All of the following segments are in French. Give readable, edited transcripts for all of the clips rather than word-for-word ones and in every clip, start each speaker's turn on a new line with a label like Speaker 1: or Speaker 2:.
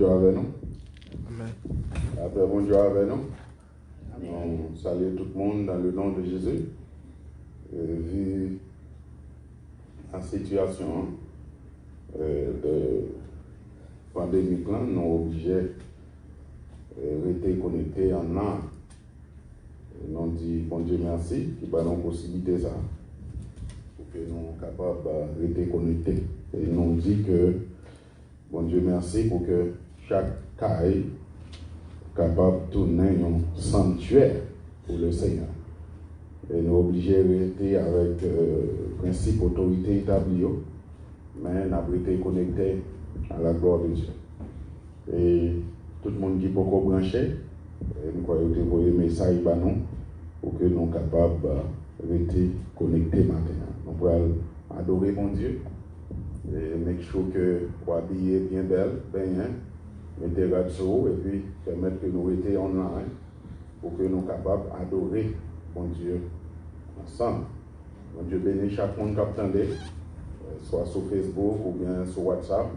Speaker 1: Dieu avec nous.
Speaker 2: Amen.
Speaker 1: La paix, bon Dieu avec nous. On salue tout le monde dans le nom de Jésus. Vu la situation de pandémie, nous sommes obligés de rester connectés en an. Nous dit bon Dieu merci qui va nous possibiliter ça pour que nous soyons capables de rester connectés. Et nous dit que bon Dieu merci pour que chaque caille capable de tourner un sanctuaire pour le Seigneur. Et nous sommes obligés de rester avec le principe autorité établie, mais nous avons été connectés à la gloire de Dieu. Et tout le monde qui peut brancher, nous croyons que vous avez un message pour que nous soyons capables de rester connectés maintenant. Nous pouvons adorer mon Dieu et make sure que vous habillez bien belle, bien, mettez la dessous et puis permettre que nous restions online pour que nous soyons capables d'adorer mon Dieu ensemble. Mon Dieu bénit chaque monde qui attendait, soit sur Facebook ou bien sur WhatsApp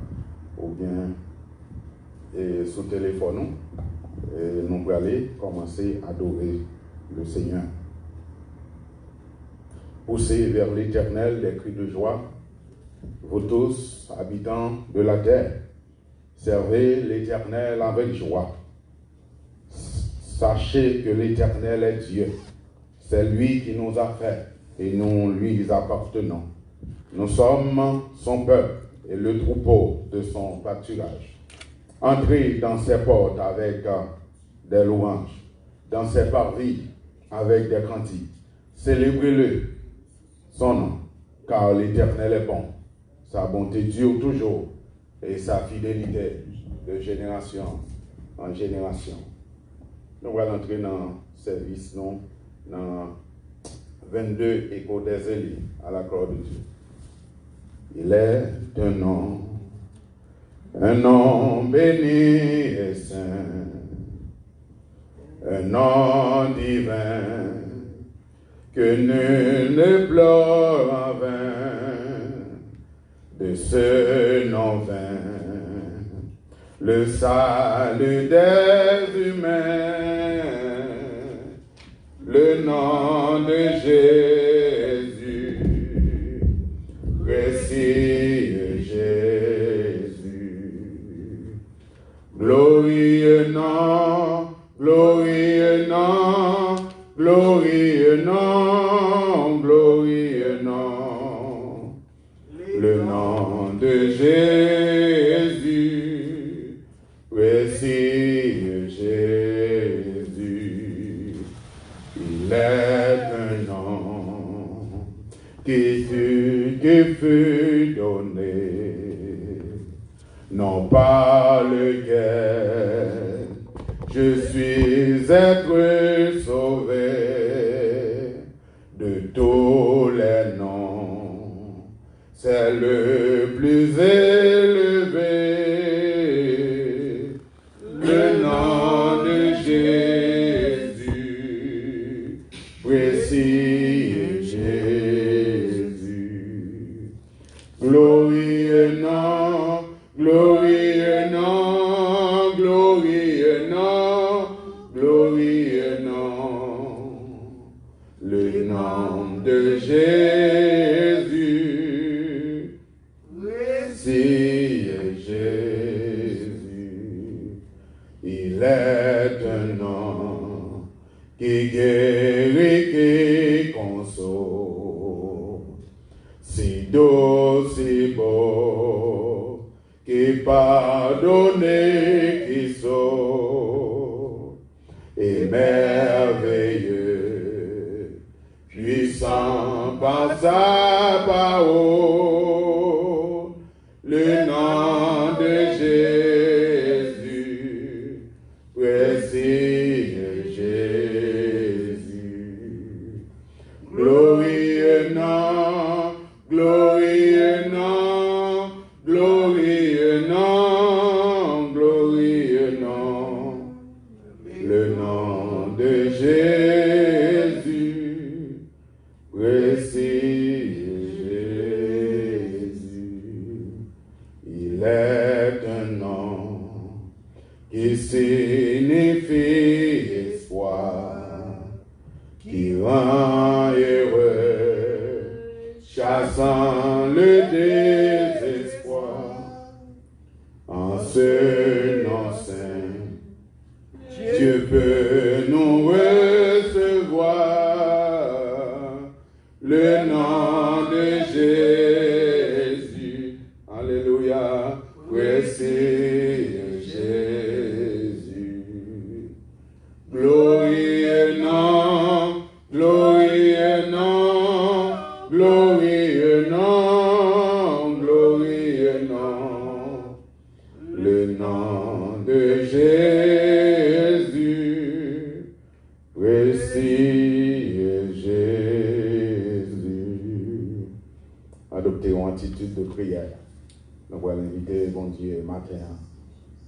Speaker 1: ou bien sur téléphone. Et nous allons aller commencer à adorer le Seigneur. Poussez vers l'Éternel des cris de joie, vous tous, habitants de la terre, servez l'Éternel avec joie. Sachez que l'Éternel est Dieu. C'est lui qui nous a fait et nous lui appartenons. Nous sommes son peuple et le troupeau de son pâturage. Entrez dans ses portes avec des louanges, dans ses parvis avec des cantiques. Célébrez-le, son nom, car l'Éternel est bon. Sa bonté dure toujours et sa fidélité de génération en génération. Nous allons entrer dans le service, dans 22 échos des Élis à la gloire de Dieu. Il est un nom béni et saint, un nom divin, que nul ne pleure en vain, de ce nom vain, le salut des humains, le nom de Jésus, précieux Jésus, glorieux nom, glorieux nom, glorieux nom, glorieux nom, le nom de Jésus, précieux Jésus. Il est un nom qui fut donné, non par lequel je suis être sauvé de tous les noms. C'est le plus élevé, le nom de Jésus, précieux Jésus. Glorieux nom, glorieux nom, glorieux nom, glorieux nom, le nom de Jésus, précieux Jésus. Il est un nom qui guérit, qui console, si doux, si beau, qui pardonne, qui sauve, et merveilleux, puissant par sa parole, le nom de Jésus, précieux Jésus. Glorieux nom, glorieux nom, glorieux nom, glorieux nom, le nom de Jésus, précieux Jésus. Il est un nom rend heureux, chassant le désespoir. En ce nom saint, Dieu peut nous recevoir. Le nom de Jésus, alléluia, voici Jésus. Glorieux nom, glorieux nom, glorieux nom, glorieux nom. Le nom de Jésus, voici Jésus. Adoptez une attitude de prière. Nous allons inviter bon Dieu matin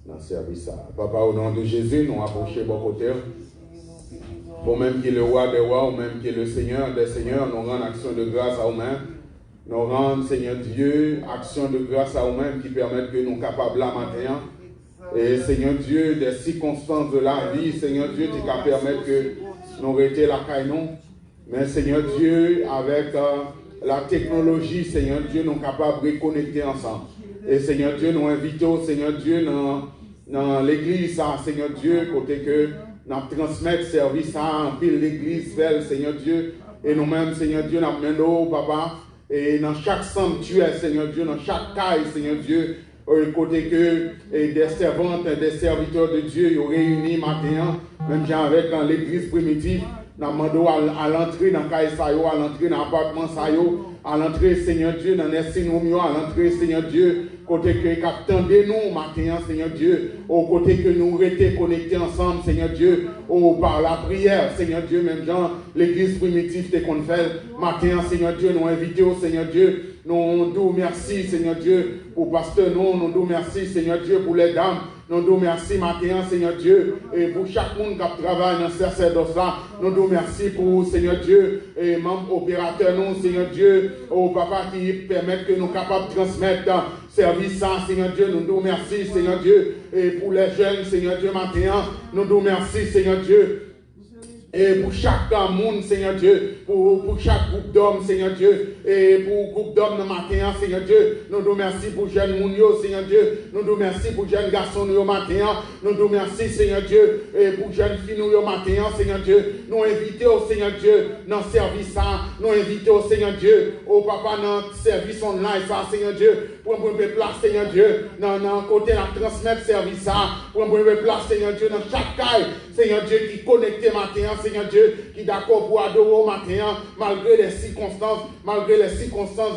Speaker 1: dans le service. Papa, au nom de Jésus, nous approchons bon côté. Pour même qui est le roi des rois, ou même qui est le Seigneur des seigneurs, nous rendons action de grâce à vous-même. Nous rendons, Seigneur Dieu, action de grâce à vous-même qui permettent que nous soyons capables là matin. Et Seigneur Dieu, des circonstances de la vie, Seigneur Dieu, tu vas permettre que nous restions la caille nous. Mais Seigneur Dieu, avec la technologie, Seigneur Dieu, nous sommes capables de reconnecter ensemble. Et Seigneur Dieu, nous invitons, Seigneur Dieu, dans l'église, Seigneur Dieu, côté que nous transmettons service en pile l'église, Seigneur Dieu, et nous-mêmes, Seigneur Dieu, nous menons, Papa, et dans chaque sanctuaire, Seigneur Dieu, dans chaque caille, Seigneur Dieu, côté que des servantes, des serviteurs de Dieu, ils réunis matin, même avec dans l'église primitive, nous demandons à l'entrée dans caille sayo, à l'entrée dans l'appartement sayo, à l'entrée, Seigneur Dieu, dans les signes, à l'entrée, Seigneur Dieu, côté que attendez nous matin, Seigneur Dieu, au côté que nous restions connectés ensemble, Seigneur Dieu, par la prière, Seigneur Dieu, même genre, l'église primitive qu'on fait, matin, Seigneur Dieu, nous invitons, Seigneur Dieu, nous disons merci, Seigneur Dieu, pour pasteur, nous disons merci, Seigneur Dieu, pour les dames, nous disons merci matin, Seigneur Dieu, et pour chaque monde qui travaille dans ce sacerdoce là, nous disons merci pour, Seigneur Dieu, et membres opérateurs, nous, Seigneur Dieu, au papa qui permettent que nous sommes capables de transmettre service, Seigneur Dieu, nous disons merci, Seigneur Dieu, et pour les jeunes, Seigneur Dieu, matin, nous disons merci, Seigneur Dieu. Et pour chaque monde, Seigneur Dieu, pour chaque groupe d'hommes, Seigneur Dieu, et pour groupe d'hommes le matin, Seigneur Dieu, nous nous merci pour jeunes mounio, Seigneur Dieu, nous nous merci pour jeunes garçons le matin, nous nous merci, Seigneur Dieu, et pour jeunes filles le matin, Seigneur Dieu, nous invitons au Seigneur Dieu dans le service, nous invitons au Seigneur Dieu, au papa dans le service online, Seigneur Dieu, pour une place, Seigneur Dieu, dans le côté la transmettre service, pour une place, Seigneur Dieu, dans chaque caille, Seigneur Dieu, qui connecté matin, Seigneur Dieu, qui est d'accord pour adorer au matin, malgré les circonstances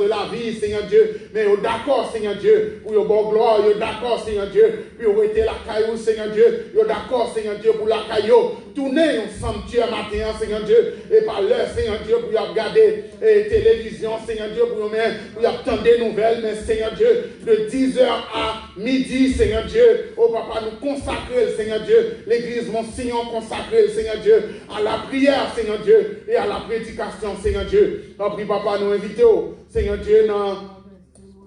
Speaker 1: de la vie, Seigneur Dieu, mais d'accord, Seigneur Dieu, pour your bonne gloire, d'accord, Seigneur Dieu, pour arrêter la caillou, Seigneur Dieu, d'accord, Seigneur Dieu, pour la caillou, tourner un sanctuaire matin, Seigneur Dieu, et par l'heure, Seigneur Dieu, pour y regarder télévision, Seigneur Dieu, pour y attendre des nouvelles, mais Seigneur Dieu, de 10h à midi, Seigneur Dieu, au papa, nous consacrer, Seigneur Dieu, l'église Monsignor consacré, Seigneur Dieu, à la prière, Seigneur Dieu, et à la prédication, Seigneur Dieu. Après, papa, nous invitons, Seigneur Dieu, dans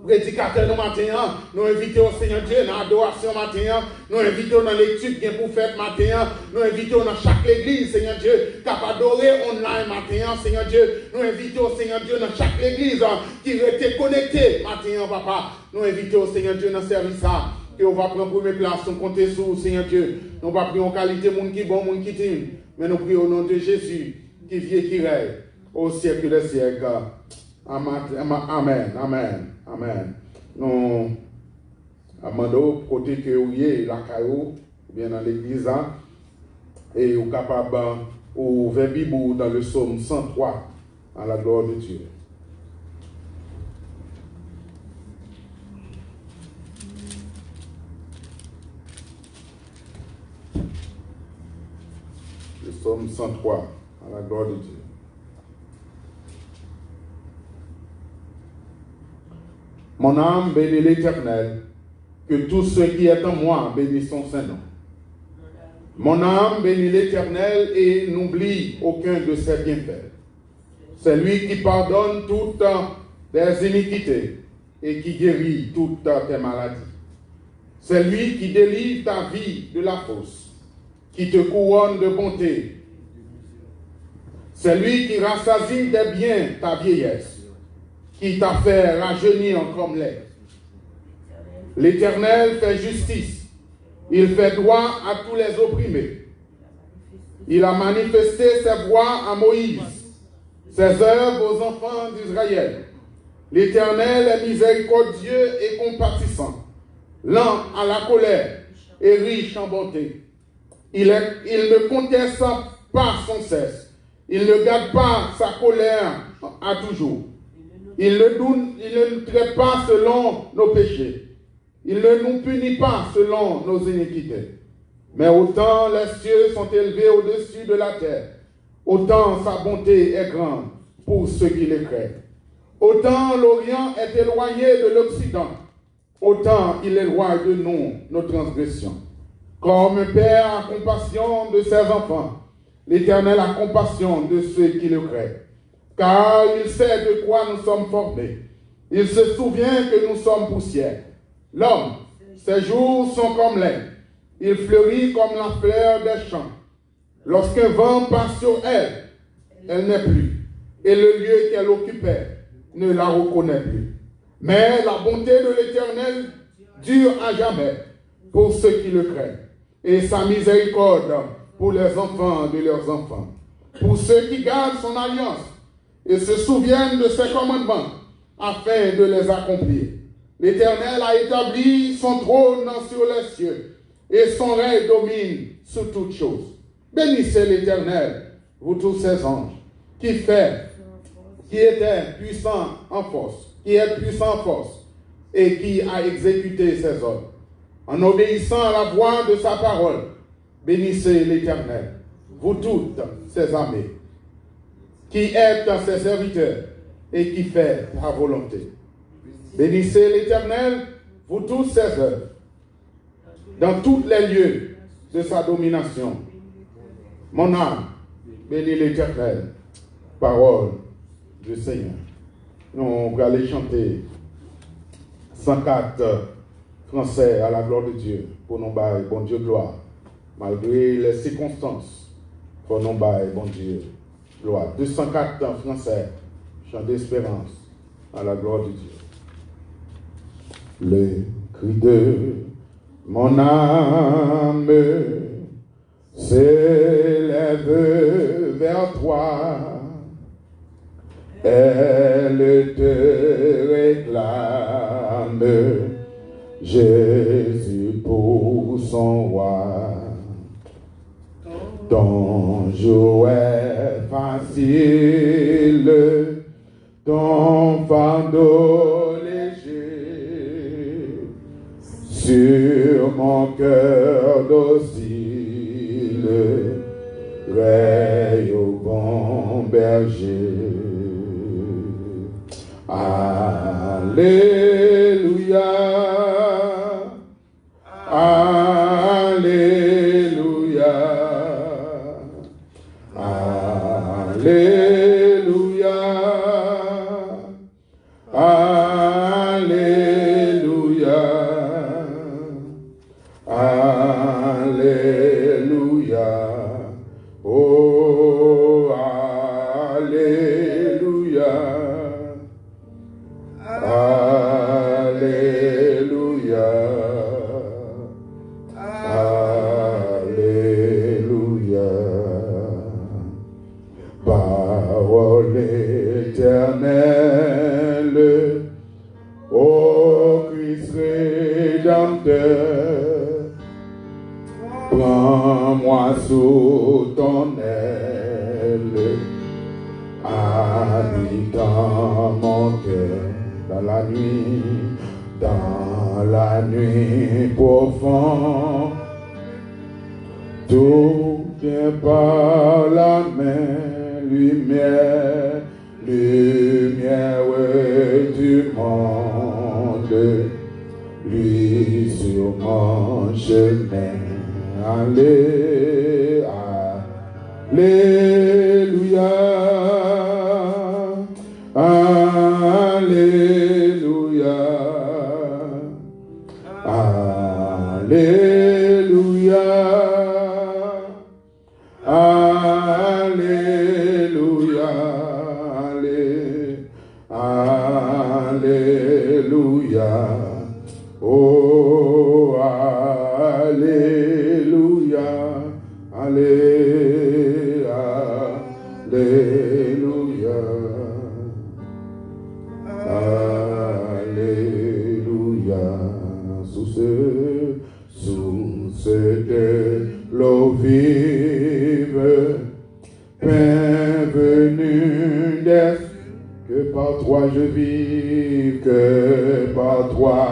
Speaker 1: prédicateur nous matin, nous invitons, Seigneur Dieu, dans l'adoration matin, nous invitons dans l'étude bien pour faire matin, nous invitons dans chaque église, Seigneur Dieu, capable d'adorer online matin, Seigneur Dieu, nous invitons, Seigneur Dieu, dans chaque église qui était connectée matin, papa, nous invitons, Seigneur Dieu, dans le service ça. Et on va prendre première place, on compte sur Seigneur Dieu. Nous ne va pas prier en qualité, monde qui bon, monde qui time. Mais nous prions au nom de Jésus, qui vit et qui règne au siècle des siècles. Amen, amen, amen, amen. Nous demandons côté que vous êtes la caillou, bien dans l'église, et vous êtes capable d'ouvrir la Bible dans le psaume 103, à la gloire de Dieu. Le psaume 103, à la gloire de Dieu. Mon âme bénit l'Éternel, que tout ce qui est en moi bénisse son Saint-Nom. Mon âme bénit l'Éternel et n'oublie aucun de ses bienfaits. C'est lui qui pardonne toutes tes iniquités et qui guérit toutes tes maladies. C'est lui qui délivre ta vie de la fosse, qui te couronne de bonté. C'est lui qui rassasie des biens ta vieillesse, qui t'a fait rajeunir comme lait. L'Éternel fait justice. Il fait droit à tous les opprimés. Il a manifesté ses voies à Moïse, ses œuvres aux enfants d'Israël. L'Éternel est miséricordieux et compatissant, lent à la colère et riche en bonté. Il ne conteste pas sans cesse. Il ne garde pas sa colère à toujours. Il ne traite pas selon nos péchés. Il ne nous punit pas selon nos iniquités. Mais autant les cieux sont élevés au-dessus de la terre, autant sa bonté est grande pour ceux qui le craignent. Autant l'Orient est éloigné de l'Occident, autant il éloigne de nous nos transgressions. Comme un père a compassion de ses enfants, l'Éternel a compassion de ceux qui le craignent. Car il sait de quoi nous sommes formés. Il se souvient que nous sommes poussière. L'homme, ses jours sont comme l'air. Il fleurit comme la fleur des champs. Lorsqu'un vent passe sur elle, elle n'est plus. Et le lieu qu'elle occupait ne la reconnaît plus. Mais la bonté de l'Éternel dure à jamais pour ceux qui le craignent. Et sa miséricorde pour les enfants de leurs enfants. Pour ceux qui gardent son alliance et se souviennent de ses commandements afin de les accomplir. L'Éternel a établi son trône sur les cieux et son règne domine sur toutes choses. Bénissez l'Éternel, vous tous ses anges, qui était puissant en force, qui est puissant en force et qui a exécuté ses ordres. En obéissant à la voix de sa parole, bénissez l'Éternel, vous toutes ses armées, qui êtes ses serviteurs et qui fait sa volonté. Bénissez l'Éternel, vous tous ses œuvres, dans tous les lieux de sa domination. Mon âme, bénis l'Éternel, parole du Seigneur. Nous allons aller chanter 104 français à la gloire de Dieu, pour nous bailler, bon Dieu, gloire. Malgré les circonstances, pour nous bailler, bon Dieu, gloire. 204 français, chant d'espérance à la gloire de Dieu. Le cri de mon âme s'élève vers toi. Elle te réclame, Jésus pour son roi. Ton jour est facile, ton fardeau léger, sur mon cœur docile, veille au bon berger. Alléluia, Alléluia, Alléluia, Alléluia, Alléluia, oh Alléluia. Alléluia, Alléluia, parole éternelle, ô Christ rédempteur, prends-moi sous ton aile, habite dans mon cœur. Dans la nuit profonde, tout vient par la main, lumière, lumière du monde, lui sur mon chemin, Alléluia, Alléluia, Alléluia, Alléluia, Alléluia. Alléluia. Sous ce que l'eau vive, pain venu d'est, que par toi je vive, que par toi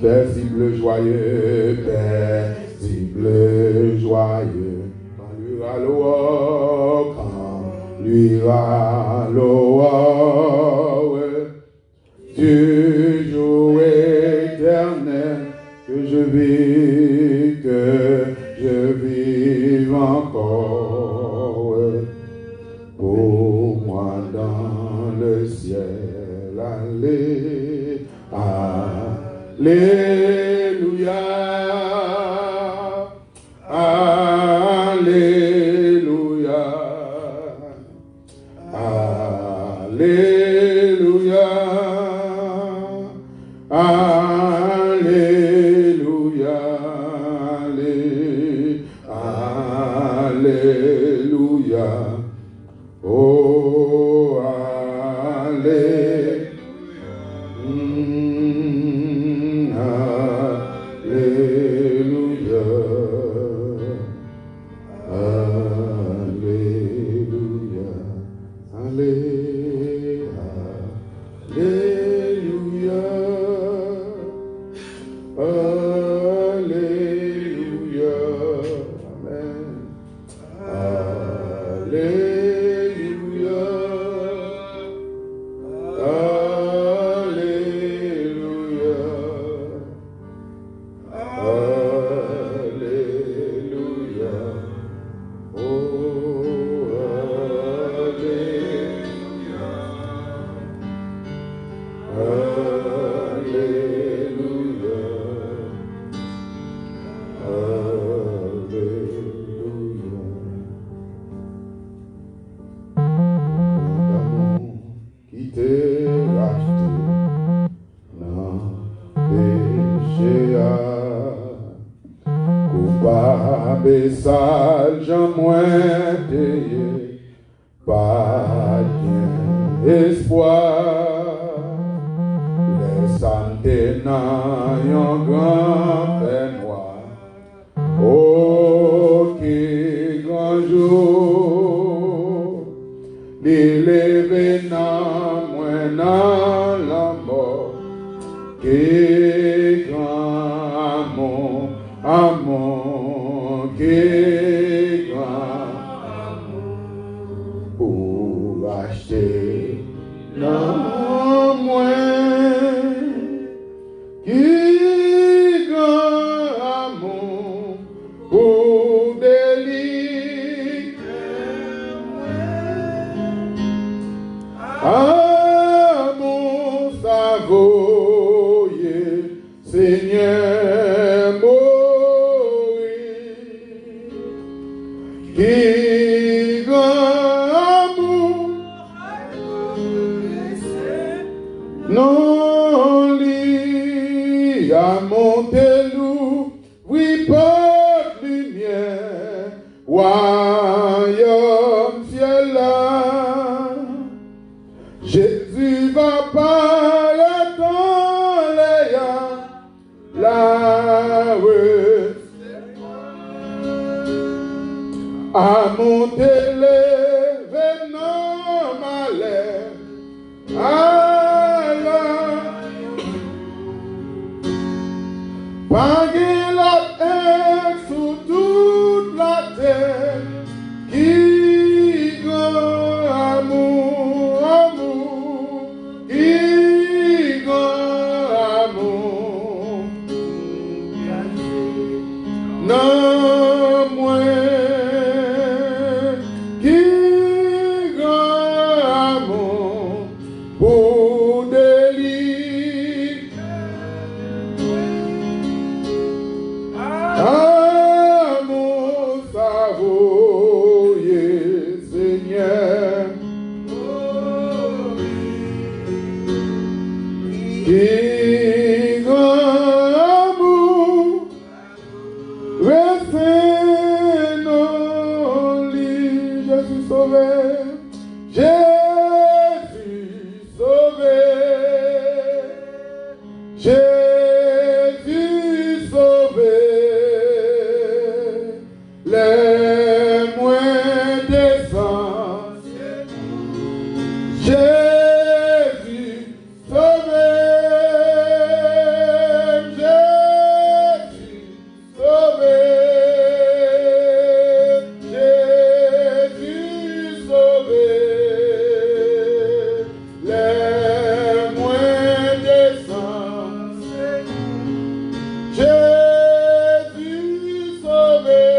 Speaker 1: paisible, joyeux, paisible, joyeux. Quand lui râle, du jour éternel, que je vive encore. Pour moi dans le ciel, Alléluia. Alléluia. Alléluia. Alléluia. Alléluia. Oh, Alléluia.
Speaker 2: Non moins qui
Speaker 1: sauvé. Jésus sauvé. Jésus sauvé. Les moins descendent. Jésus sauvé. Jésus sauvé. Jésus sauvé. Les moins descendent. Jésus sauvé.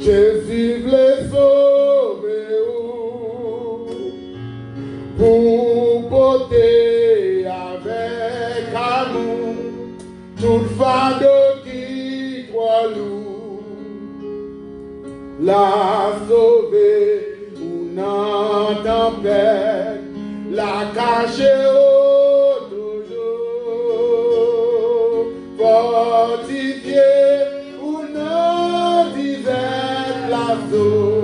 Speaker 1: Jésus voulait sauver pour porter avec amour toute fardeau qui croit lourd, la sauver ou n'en tempête, la cacher toujours, fortifier ou n'en disette la sauver.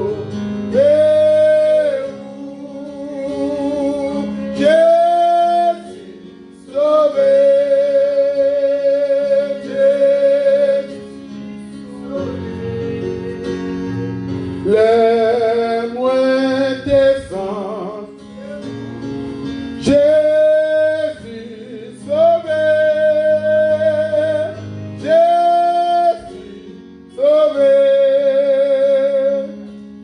Speaker 1: Les moins descendent, Jésus sauvé, Jésus sauvé,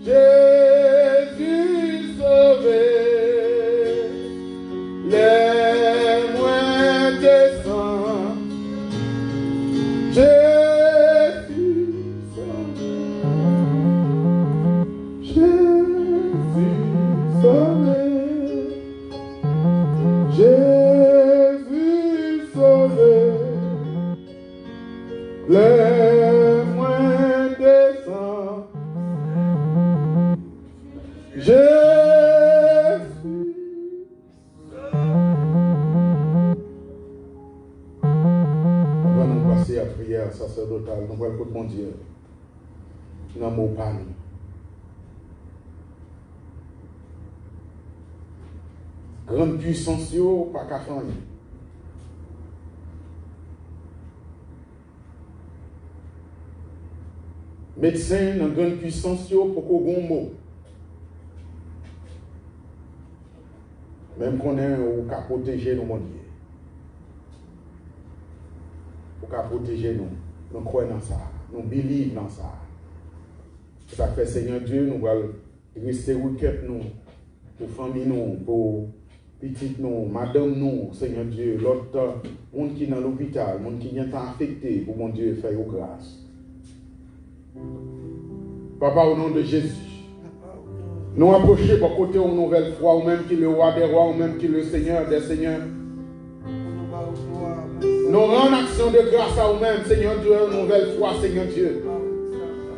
Speaker 1: Jésus sauvé, les moins descendent, Jésus sauvé. Jésus sauvé, les moins descendent. Jésus. Avant de passer à prière sacerdotale, nous voyons mon Dieu. Nous n'avons pas nous. Grande puissance, pas qu'à faire. Médecin, dans grande puissance, pour qu'on ait un mot. Même qu'on ait ou qu'à protéger nous, mon Dieu. Ou qu'à protéger nous. Nous croyons dans ça. Nous believons dans ça. Ça fait, Seigneur Dieu, nous allons rester requête nous, pour famille nous, pour petite nous, madame nous, Seigneur Dieu, l'autre monde qui est dans l'hôpital, monde qui vient affecté, pour mon Dieu, faire grâce. Papa, au nom de Jésus, nous approcher pour côté une nouvelle foi, ou même qui est le roi des rois, ou même qui est le Seigneur des seigneurs. Nous rendons action de grâce à vous-même, Seigneur Dieu, une nouvelle foi, Seigneur Dieu.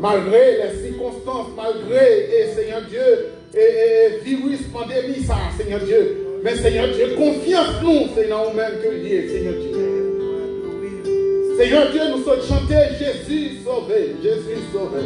Speaker 1: Malgré les circonstances, malgré, Seigneur Dieu, et virus, pandémie, ça, Seigneur Dieu. Mais Seigneur Dieu, confiance nous, c'est dans nous-mêmes que lié, Seigneur Dieu. Seigneur Dieu, nous sommes chantés Jésus sauvé, Jésus sauvé.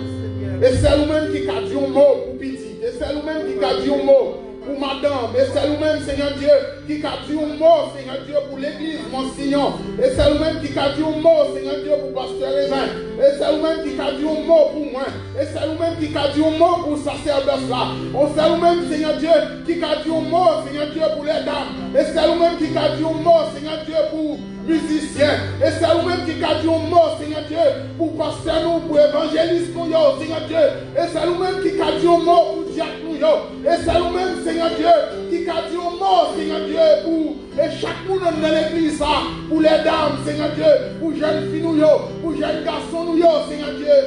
Speaker 1: Et c'est nous-mêmes qui a dit un mot pour petit. Et c'est nous-mêmes qui a dit un mot pour madame. Et c'est nous-mêmes, Seigneur Dieu, qui a dit un mot, Seigneur Dieu, pour l'église, Monsignor. Et c'est nous-mêmes qui a dit un mot, Seigneur Dieu, pour Pasteur Lévin. Et c'est nous-mêmes qui a dit un mot pour moi. Et c'est nous-mêmes qui a dit un mot pour le sacerdoce là. C'est nous-mêmes, Seigneur Dieu, qui a dit un mot, Seigneur Dieu, pour les dames. Et c'est nous-mêmes qui a dit un mot, Seigneur Dieu, pour
Speaker 2: musiciens. Et c'est nous-mêmes qui gardions mort, Seigneur Dieu, pour passer nous, pour évangélistes nous, Seigneur Dieu. Et c'est nous-mêmes qui gardions mort pour diacres nous, et c'est nous-mêmes, Seigneur Dieu, qui gardions mort, Seigneur Dieu, pour et chaque monde dans l'église, pour les dames, Seigneur Dieu, pour jeunes filles nous, pour jeunes garçons nous, Seigneur Dieu.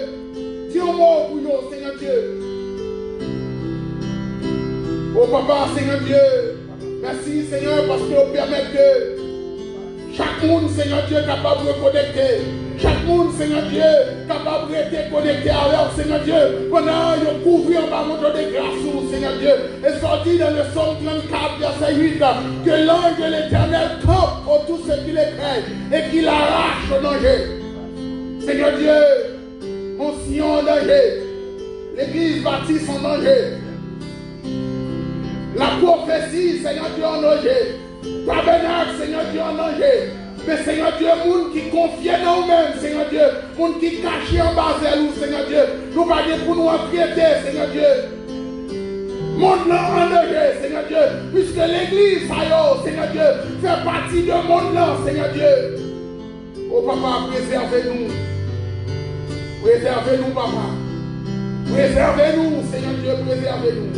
Speaker 2: Dis un mot pour nous, Seigneur Dieu. Oh papa, Seigneur Dieu, merci Seigneur parce que vous permettez que chaque monde, Seigneur Dieu, capable de connecter. Chaque monde, Seigneur Dieu, capable de rester connecté avec Seigneur Dieu. Pendant que vous couvrez en bas de grâce, Seigneur Dieu. Et sorti dans le Somme 34, verset 8, que l'ange de l'Éternel campe autour de ceux qui les craignent et qu'il arrache au danger. Seigneur Dieu, mon Sion en danger. L'église bâtisse en danger. La prophétie, Seigneur Dieu, en danger. Tabernacle, Seigneur Dieu, en danger. Mais Seigneur Dieu, monde qui confie dans nous-mêmes, Seigneur Dieu, monde qui cache en bas de nous, Seigneur Dieu, nous pas dire pour nous emprunter, Seigneur Dieu. Monde là en danger, Seigneur Dieu, puisque l'église, Seigneur Dieu, fait partie de monde là, Seigneur Dieu. Oh papa, préservez-nous. Préservez-nous, papa. Préservez-nous, Seigneur Dieu, préservez-nous.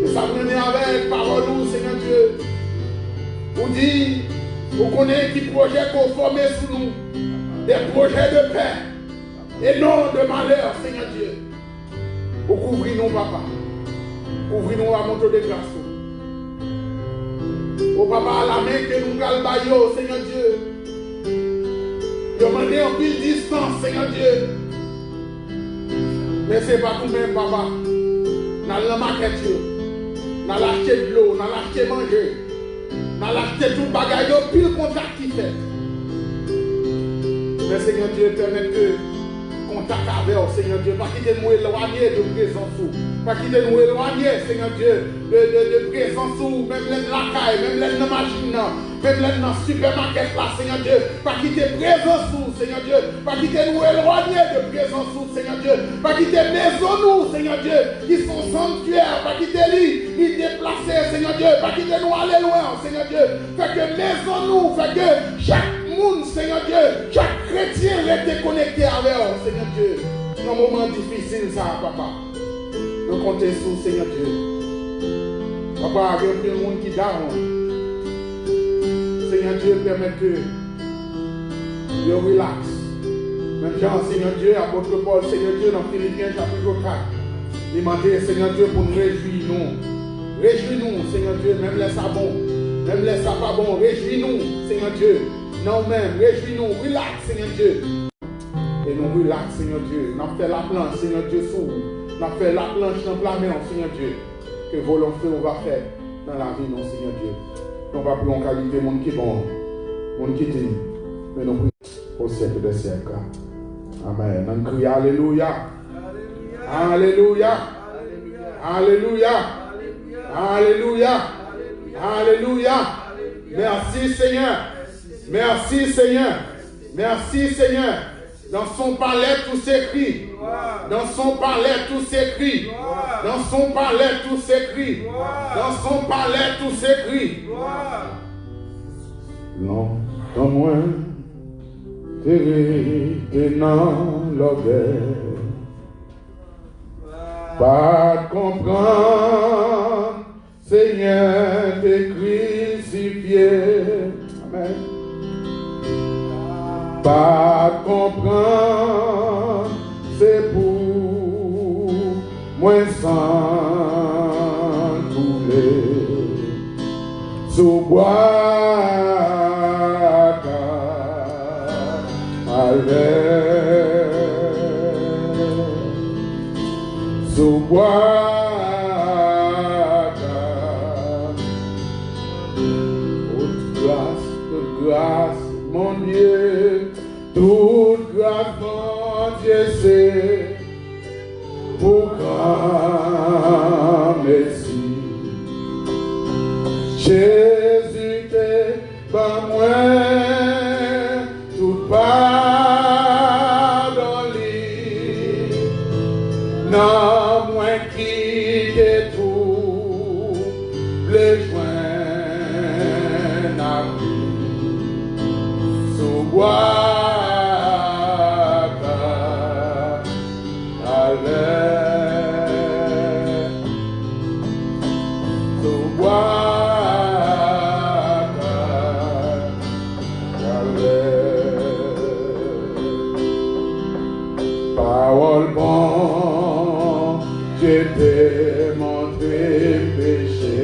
Speaker 2: Et ça venait avec parole, Seigneur Dieu. Vous dites, vous connaissez qui projet qu'on forme sous nous, des projets de paix et non de malheur, Seigneur Dieu. Vous couvrez-nous, papa. Couvrez-nous à montre de grâce. Oh papa, à la main que nous galbaillons, Seigneur Dieu. Demandez en pile distance, Seigneur Dieu. Mais ce n'est pas nous-mêmes, papa. Dans la maquette, dans l'acheter de l'eau, dans l'acheter manger, dans l'acheter tout bagage, pile contact qui fait. Mais Seigneur Dieu, permet que contact avec, Seigneur Dieu, pas quitter nous éloigner de présence, pas quitter nous éloigner, Seigneur Dieu, de présence, même les la caille, même les machines, même les dans le supermarché là, Seigneur Dieu, pas quitter présence, Seigneur Dieu, pas quitter nous éloigner de présence, Seigneur Dieu, pas quitter maison nous, Seigneur Dieu, qui sont sanctuaires, pas quitter ils déplacer, Seigneur Dieu, pas quitter nous aller loin, Seigneur Dieu, fait que maison nous, fait que chaque monde, Seigneur Dieu, chaque chrétien reste connecté avec eux, Seigneur Dieu, dans un moment difficile ça, papa, nous comptons sur Seigneur Dieu, papa, il y a un monde qui down. Seigneur Dieu, permet que je relax. Même Jean, Seigneur Dieu, apôtre Paul, Seigneur Dieu, dans Philippiens chapitre 4, demandez, Seigneur Dieu, pour nous réjouir, nous. Réjouis-nous, Seigneur Dieu, même les sabons, même les pas bons, réjouis-nous, Seigneur Dieu. Non-même, réjouis-nous, relax, Seigneur Dieu. Et nous relax, Seigneur Dieu. Nous fait la planche, Seigneur Dieu, sous. Nous fait la planche dans la main, Seigneur Dieu. Que volonté on va faire dans la vie, non, Seigneur Dieu. Nous ne pas plus en qualité, monde qui est bon, monde qui dit, mais nous prions au siècle des siècles. Amen. Nous crions Alléluia. Alléluia. Alléluia. Alléluia. Alléluia. Merci Seigneur. Merci Seigneur. Merci Seigneur. Dans son palais tout s'écrit. Dans son palais tout s'écrit. Dans son palais tout s'écrit. Dans son palais tout s'écrit. Longtemps moins, t'es dans l'orgueil. Pas comprendre, Seigneur, t'es crucifié. Amen. Pas comprendre, c'est pour moi sans couler sous bois sous bois toute grâce, mon Dieu. Toute grâce, mon Dieu, c'est pour grand merci. Jésus, t'es pas moi, tout pardonné. Non, moi qui t'ai tout, les joints n'a plus.
Speaker 1: Parole bon, j'ai démontré péché.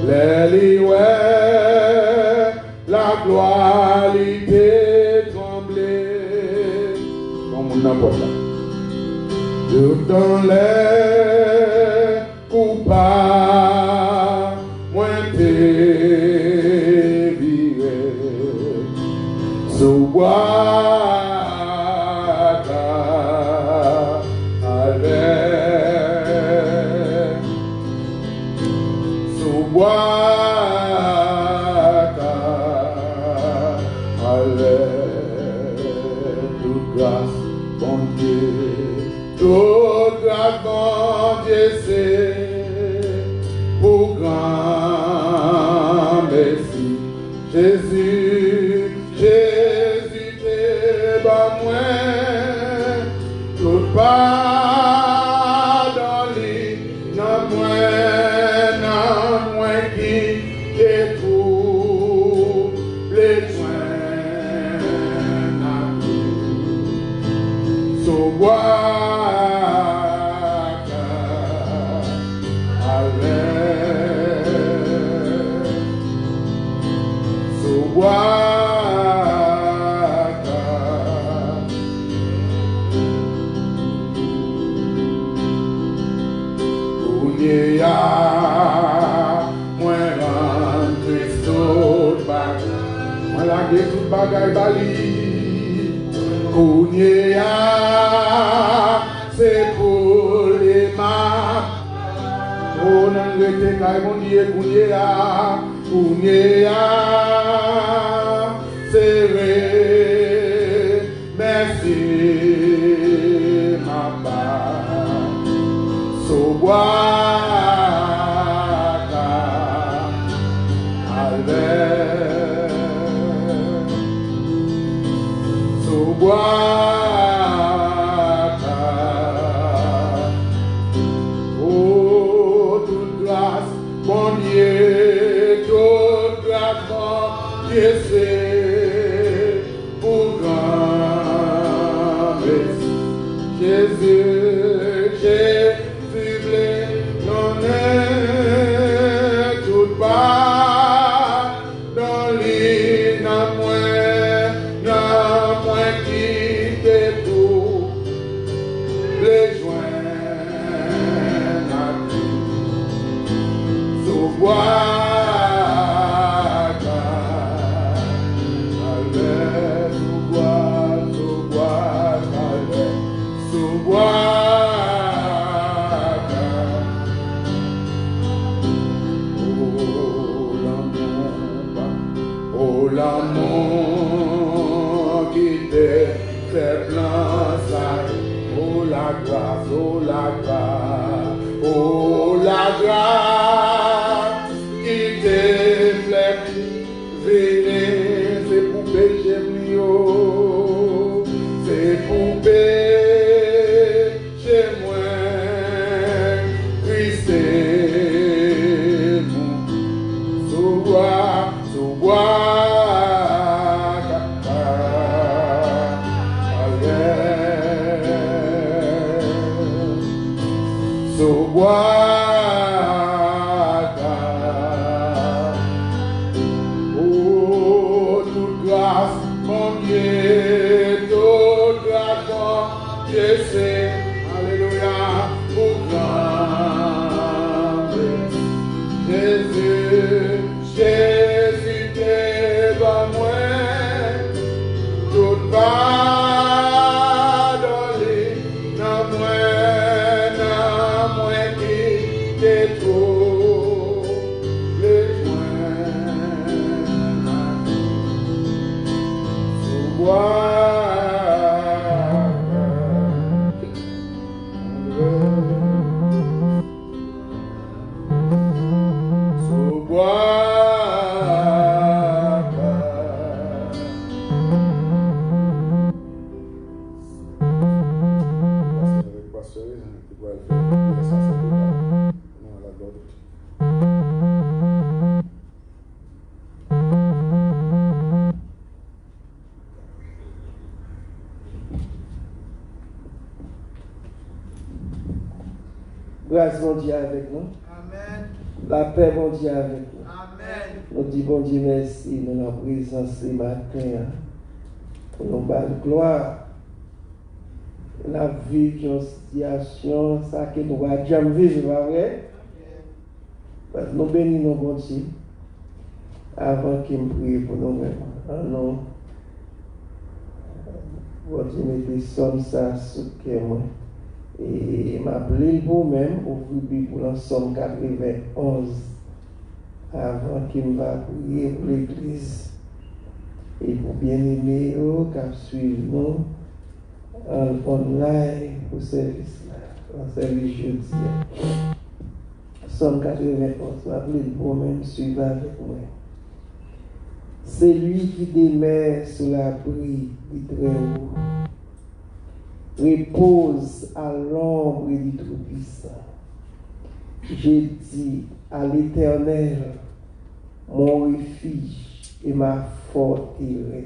Speaker 1: Les ouais, la gloire l'idée tremblée. Comme on n'a pas ça. Dans les coupables, moi t'es viré. Sous bois avec sous bois avec toute grâce, bon Dieu, toute grâce, bon Dieu, c'est pour grand merci, Jésus, Jésus, t'es bas moi, toute part dans les non moins qui découvre les soins sous bois sous bois. Moi rend Christo moi la tout bagay bali Kounia c'est pour les maps on a le kay mon Dieu Kounia c'est vrai merci ma part so bois oh, toute grâce, bon Dieu, toute grâce, bon Dieu, c'est pour grand merci. Jésus, Jésus, non est toute part dans l'île, non moins qui détourne les joints à tout. Sous bois, oh l'amour qui te fait blanc, oh la grâce, oh la grâce, oh la grâce qui te fait venir, c'est pour pécher mieux, c'est pour pécher moins, Christ est mon sauveur, sauveur.
Speaker 3: Grâce, mon Dieu, avec nous.
Speaker 4: Amen.
Speaker 3: La paix, mon Dieu, avec nous.
Speaker 4: Amen.
Speaker 3: Nous disons, bon Dieu, merci de notre présence ce matin. Pour nous battre gloire. La vie qui est une situation, ça que nous va jamais vivre, pas vrai? Parce que nous bénissons, bon Dieu, avant qu'il me prie pour nous-mêmes. Non. Bon Dieu, mettez somme ça sur moi. Et m'appeler vous-même, ouvrir pour la somme 91, avant qu'il me va prier pour l'église. Et pour bien-aimer, qui suivent nous en online pour service là, en service jeudi. Somme 91, m'appeler vous-même, suivez avec moi. C'est lui qui demeure sous l'abri du Très-Haut, repose à l'ombre du Tout-Puissant. J'ai dit à l'Éternel, mon refuge et ma forteresse.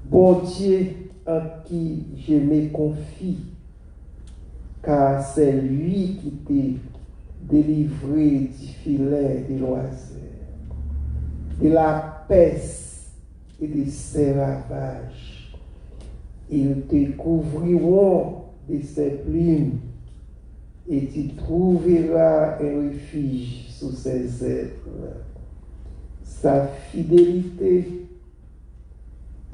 Speaker 3: Bon Dieu en qui je me confie, car c'est lui qui t'a délivré du filet de l'oiseau, de la peste et des ravages. Ils te couvriront de ses plumes et tu trouveras un refuge sous ses ailes. Sa fidélité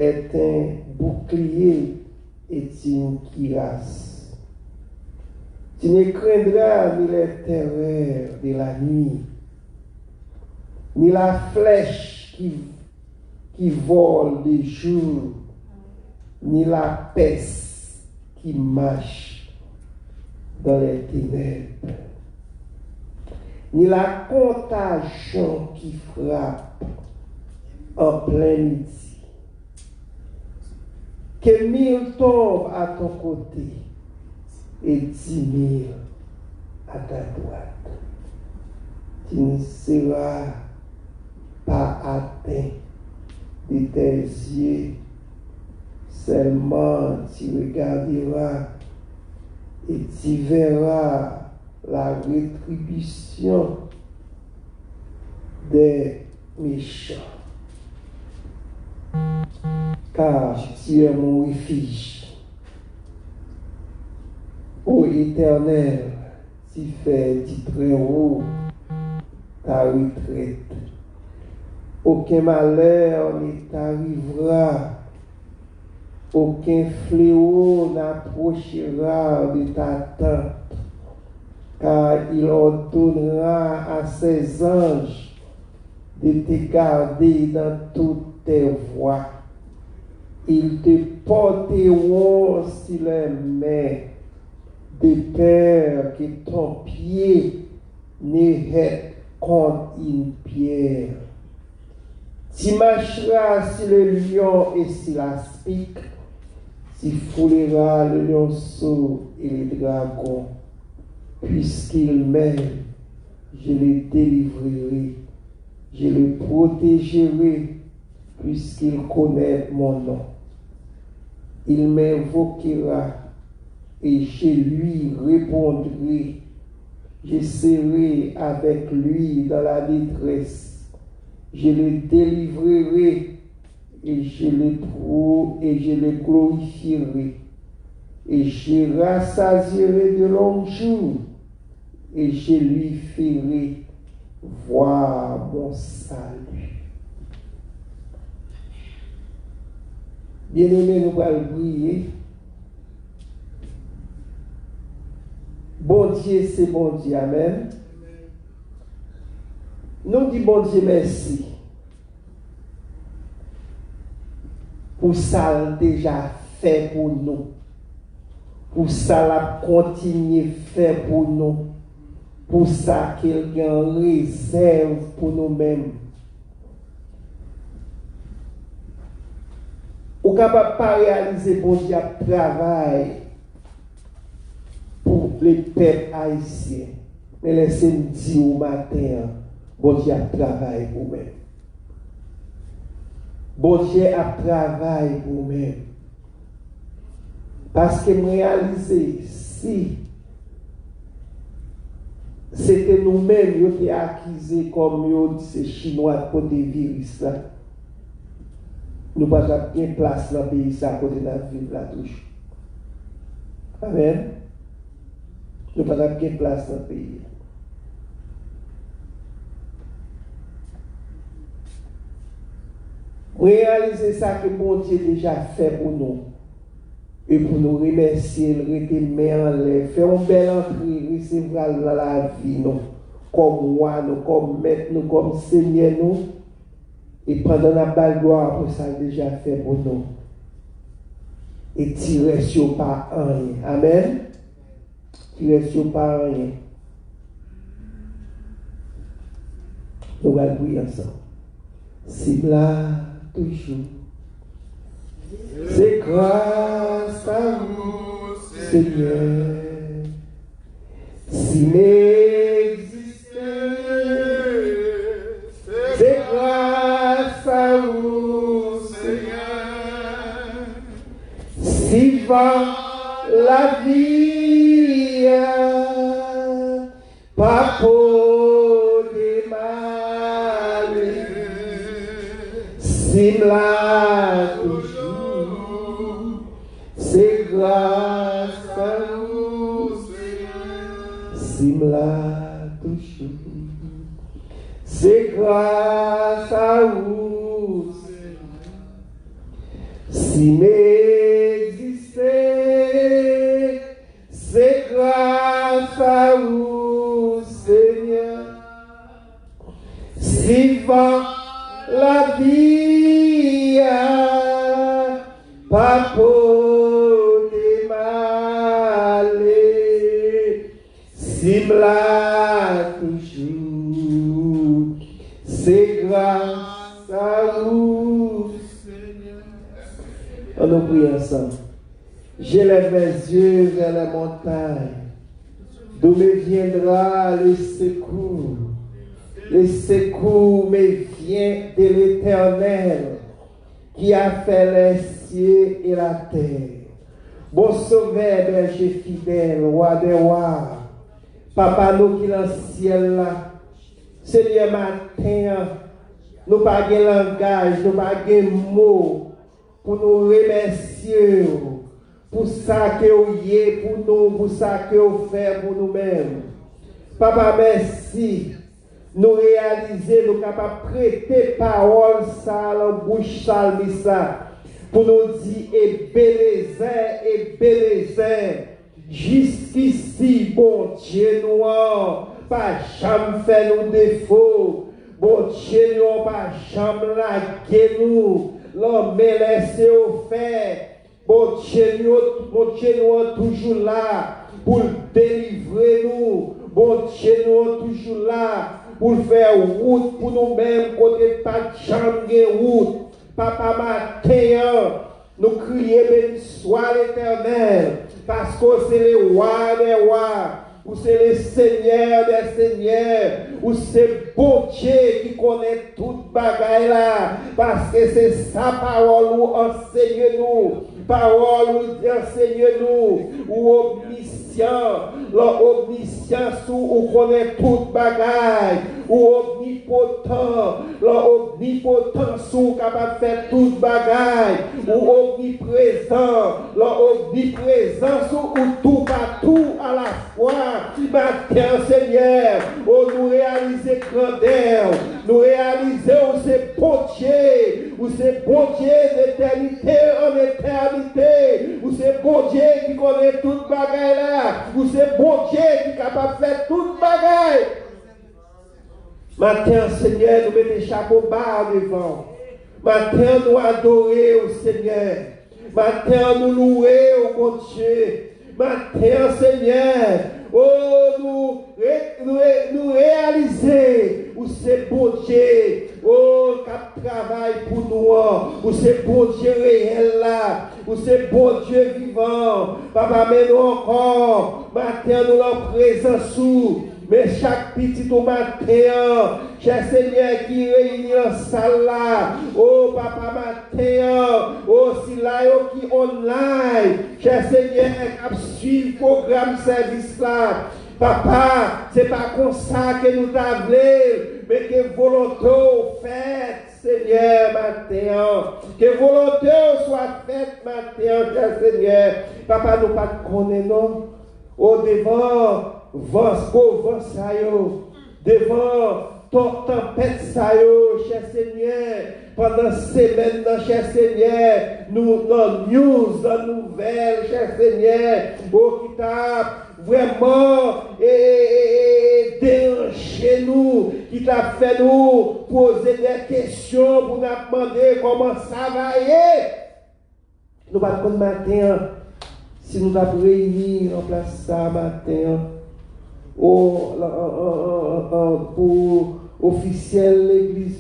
Speaker 3: est un bouclier et une cuirasse. Tu ne craindras ni les terreurs de la nuit, ni la flèche qui vole de jour, ni la peste qui marche dans les ténèbres, ni la contagion qui frappe en plein midi. Que 1000 tombent à ton côté et 10 000 à ta droite. Tu ne seras pas atteint de tes yeux, seulement tu regarderas et tu verras la rétribution des méchants. Car tu es mon refuge. Ô Éternel, tu fais du Très-Haut ta retraite. Aucun malheur ne t'arrivera, aucun fléau n'approchera de ta tente, car il ordonnera à ses anges de te garder dans toutes tes voies. Ils te porteront sur les mains, de peur que ton pied ne heurte contre une pierre. Tu marcheras sur le lion et sur l'aspic, tu fouleras le lionceau et le dragon. Puisqu'il m'aime, je le délivrerai, je le protégerai, puisqu'il connaît mon nom. Il m'invoquera et je lui répondrai. Je serai avec lui dans la détresse. Je le délivrerai et je le glorifierai. Et je rassasierai de longs jours et je lui ferai voir mon salut. Bien-aimés, nous allons prier. Bon Dieu, c'est bon Dieu. Amen. Nous disons bon Dieu merci pour ça déjà fait pour nous, pour ça la continue fait pour nous, pour ça qu'il y a une réserve pour nous-mêmes. Ou capable pas réaliser bon Dieu travail pour les peuples haïtiens, mais laissez-moi dire au matin. Bon Dieu a travaillé pour vous-même. Bon Dieu a travaillé pour vous-même. Parce que je réalise, si c'était nous-mêmes qui avons accusé comme ces Chinois de côté virus là. Nous n'avons pas de place dans le pays à côté de la ville là toujours. Amen. Nous n'avons pas de place dans le pays. Réaliser ça que bon Dieu déjà fait pour nous. Et pour nous remercier, le retenir en l'air, faire une belle entrée, recevoir dans la vie, nous, comme roi, nous, comme maître, nous, comme Seigneur, nous. Et pendant la belle gloire pour ça déjà fait pour nous. Et tirer sur pas rien. Amen. Tirer sur pas rien. Nous allons prier ensemble. C'est là toujours. C'est grâce à vous, Seigneur. Si m'existez, c'est grâce à vous, Seigneur. Si va la vie, pas pour démarrer, si la c'est grâce à vous, Seigneur. Simla toujours. C'est grâce à vous, Seigneur. Si m'existez, c'est grâce à vous, Seigneur. Si va la vie, pas pour démarrer, Simla toujours, c'est grâce à vous, Seigneur. On nous prie ensemble. J'élève mes yeux vers la montagne, d'où me viendra le secours. Le secours me vient de l'Éternel, qui a fait les cieux et la terre. Bon sauveur, berger fidèle, roi des rois, papa nous qui dans le ciel là, Seigneur matin, nous pas de langage, nous pas de mots pour nous remercier pour ça que vous êtes pour nous, pour ça que vous faites pour nous-mêmes. Papa, merci. Nous réaliser, nous capables de prêter parole ça, la bouche salmiste pour nous dire et Bénézer, jusqu'ici, bon Dieu, nous, pas jamais fait nous défaut, bon Dieu, nous, pas jamais lagué nous, l'homme laissé au fait, bon Dieu, nous, toujours là pour délivrer nous, bon Dieu, nous, toujours là pour faire route pour nous-mêmes, côté pas de route. Papa, matin, nous crions, béni soit l'Éternel, parce que c'est le roi des rois, ou c'est le Seigneur des seigneurs, ou c'est bon Dieu qui connaît toute bagaille là, parce que c'est sa parole où enseigne-nous, parole où enseigne-nous, ou l'omniscience où connaît toute bagaille, ou omnipotent, l'omnipotent où capable de faire toute bagaille, ou omniprésent, l'omniprésence où tout partout à la fois. Matin, Seigneur, nous réaliser grandeur, nous réaliser où c'est bon Dieu, où c'est bon Dieu d'éternité en éternité, où c'est bon Dieu qui connaît toute bagaille là, où c'est bon Dieu qui est capable de faire toute bagaille. Matin, Seigneur, nous mettons chapeau bas devant. Matin, nous adorer au Seigneur. Matin, nous louer au bon Dieu. Matin, Seigneur, nous réaliser où c'est bon Dieu, qui travaille pour nous, où c'est bon Dieu réel là, où c'est bon Dieu vivant. Papa, mais nous encore, matin, nous en présence sous. Mais chaque petit matin, cher Seigneur qui réunit en salle là, oh papa matin, oh si là qui online, cher Seigneur qui suit le programme service là, Papa, c'est pas comme ça que nous t'avons, mais que volonté faite, Seigneur, matin. Que volonté soit faite, matin, cher Seigneur. Papa, nous pas connaissons, non. Au devant, vos saillots, devant ton tempête saillots, cher Seigneur. Pendant semaine, cher Seigneur, nous, dans news, dans nouvelles, cher Seigneur, au qui t'a vraiment dérangé nous, qui t'a fait nous poser des questions pour nous demander comment ça va aller. Nous allons prendre matin, si nous avons réuni en place ça matin, pour officiel l'église.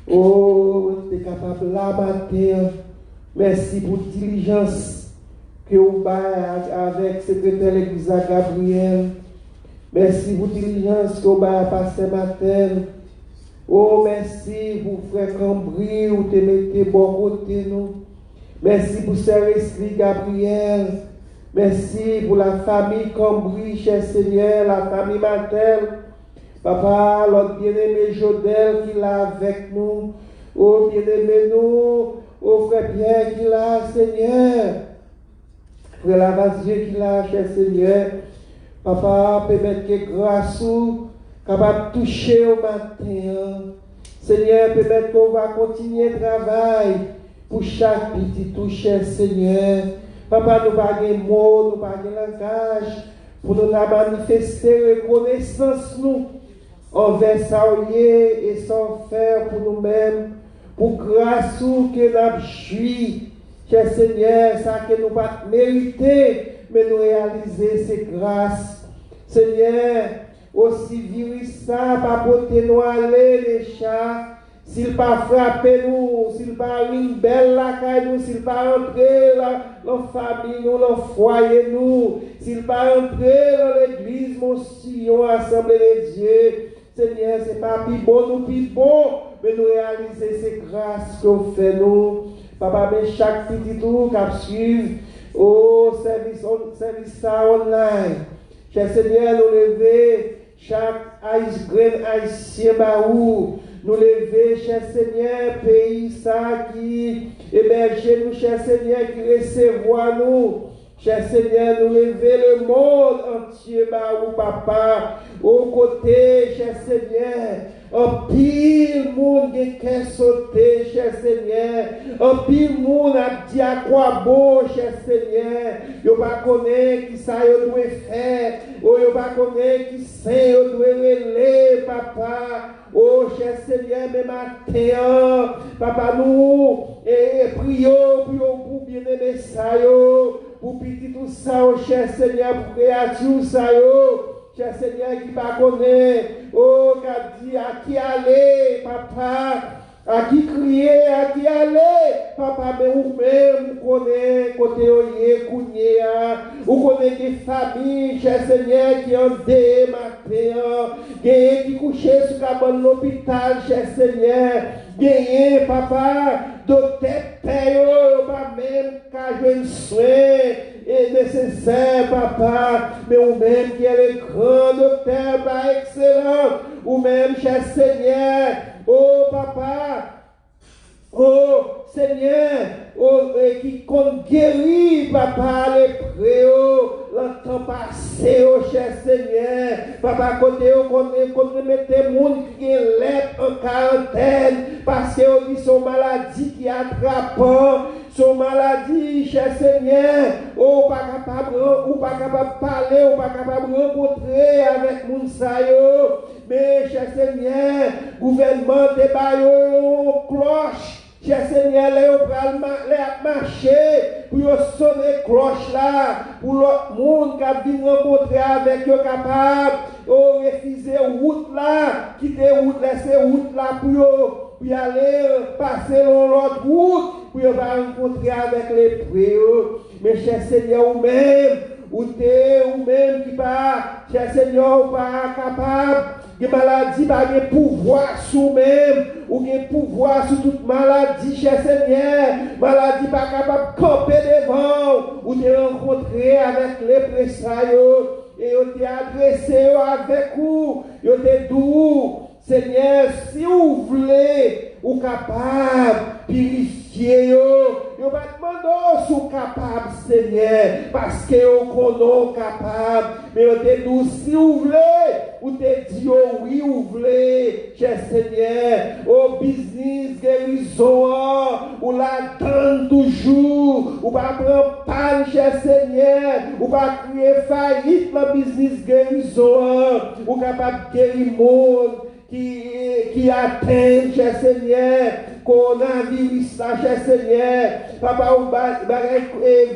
Speaker 3: Oh, tu es capable là matin. Merci pour la diligence que vous avez avec le secrétaire de l'église Gabriel. Merci pour la diligence que vous avez passé matin. Oh, merci pour frère Cambry, où tu mettez bon côté nous. Merci pour Sœur Esprit Gabriel. Merci pour la famille Cambry, cher Seigneur, la famille materne. Papa, l'autre bien-aimé Jodel qui est là avec nous. Oh, bien-aimé nous. Oh, frère Pierre qui est là, Seigneur. Frère Lavazier qui est là, cher Seigneur. Papa, permettre que grâce ou capable de toucher au matin. Seigneur, permettre qu'on va continuer le travail pour chaque petit touche, cher Seigneur. Papa, nous pas de mots, nous pas de langage pour nous manifester reconnaissance nous envers ça et sans faire pour nous-mêmes, pour grâce ou que nous jouis, cher Seigneur, ça que nous pas mérité, mais nous réaliser ces grâces. Seigneur, aussi virus ça, pas porter nous aller les chats. S'il pas frappé nous, s'il pas une belle la caille nous, s'il pas entrer dans la famille nous, dans le foyer nous, s'il pas entrer dans l'église, mon sillon, assemblée de Dieu, Seigneur, c'est pas plus bon nous, plus bon, mais nous réaliser ces grâces qu'on fait nous. Papa, mais chaque petit tour qui suit au service ça online. Cher Seigneur, nous lever chaque haïtien baou. Nous lever, cher Seigneur, pays ça qui héberge nous, cher Seigneur, qui recevoir nous. Cher Seigneur, nous lever le monde entier, baou papa, aux côtés, cher Seigneur. En pile monde qui est sauté, cher Seigneur. En pile monde a dit à quoi beau, cher Seigneur. Yo pas connaît qui ça yo doit faire. Oh, yo pas connaît qui c'est yo doit relayer, papa. Oh, cher Seigneur, mais matin, papa, nous, prions pour bien-aimer ça, pour petit tout ça, oh, cher Seigneur, pour créature ça, cher Seigneur, qui pas connaît, oh, qui dit à qui aller, papa, à qui crier, à qui aller, papa, mais vous-même, vous connaissez, côté oye, kounye, vous connaissez des familles, cher Seigneur, qui ont des matins, qui couchent sur cabane l'hôpital, cher Seigneur, gagné, papa, docteur paye, pas même qu'à jouer le soin est nécessaire, papa, mais vous-même qui est le grand docteur, pas excellent, vous-même, cher Seigneur, oh papa, oh Seigneur, oh, qui compte guérir, papa, les préaux, l'entend passer, oh cher Seigneur, papa, côté, qu'on mette des gens qui sont en quarantaine, parce qu'on dit son maladie qui attrape, son maladie, cher Seigneur, oh, pas capable de parler, ou pas capable de rencontrer avec Mounsayo, mais cher Seigneur, gouvernement débat cloche. Cher Seigneur, les marcher pour sonner cloche là, pour l'autre monde qui a bien rencontrer avec eux capable, de refuser route là, quitter route, laisser route là pour y aller passer dans l'autre route, pour y rencontrer avec les préaux. Mais cher Seigneur, ou même qui pas, cher Seigneur, pas capable. Les maladies pas de pouvoir sur même ou de pouvoir sur toute maladie, cher Seigneur. Maladie pas capable de camper devant ou de rencontrer avec les pressailles. et yo te adressé avec vous, yo te doux. Seigneur, si vous voulez, vous capable de purifier, vous pas demander si vous capable, Seigneur, parce que vous connaissez capable. Mais vous te dit, si vous voulez, vous te dit, oui, vous voulez, cher Seigneur, au business guérison, vous la donne toujours, vous pas prendre panne, cher Seigneur, vous pas crier faillite dans le business guérison, vous capable de guérir le monde. Qui atteint, cher Seigneur, coronavirus, cher Seigneur, papa, ou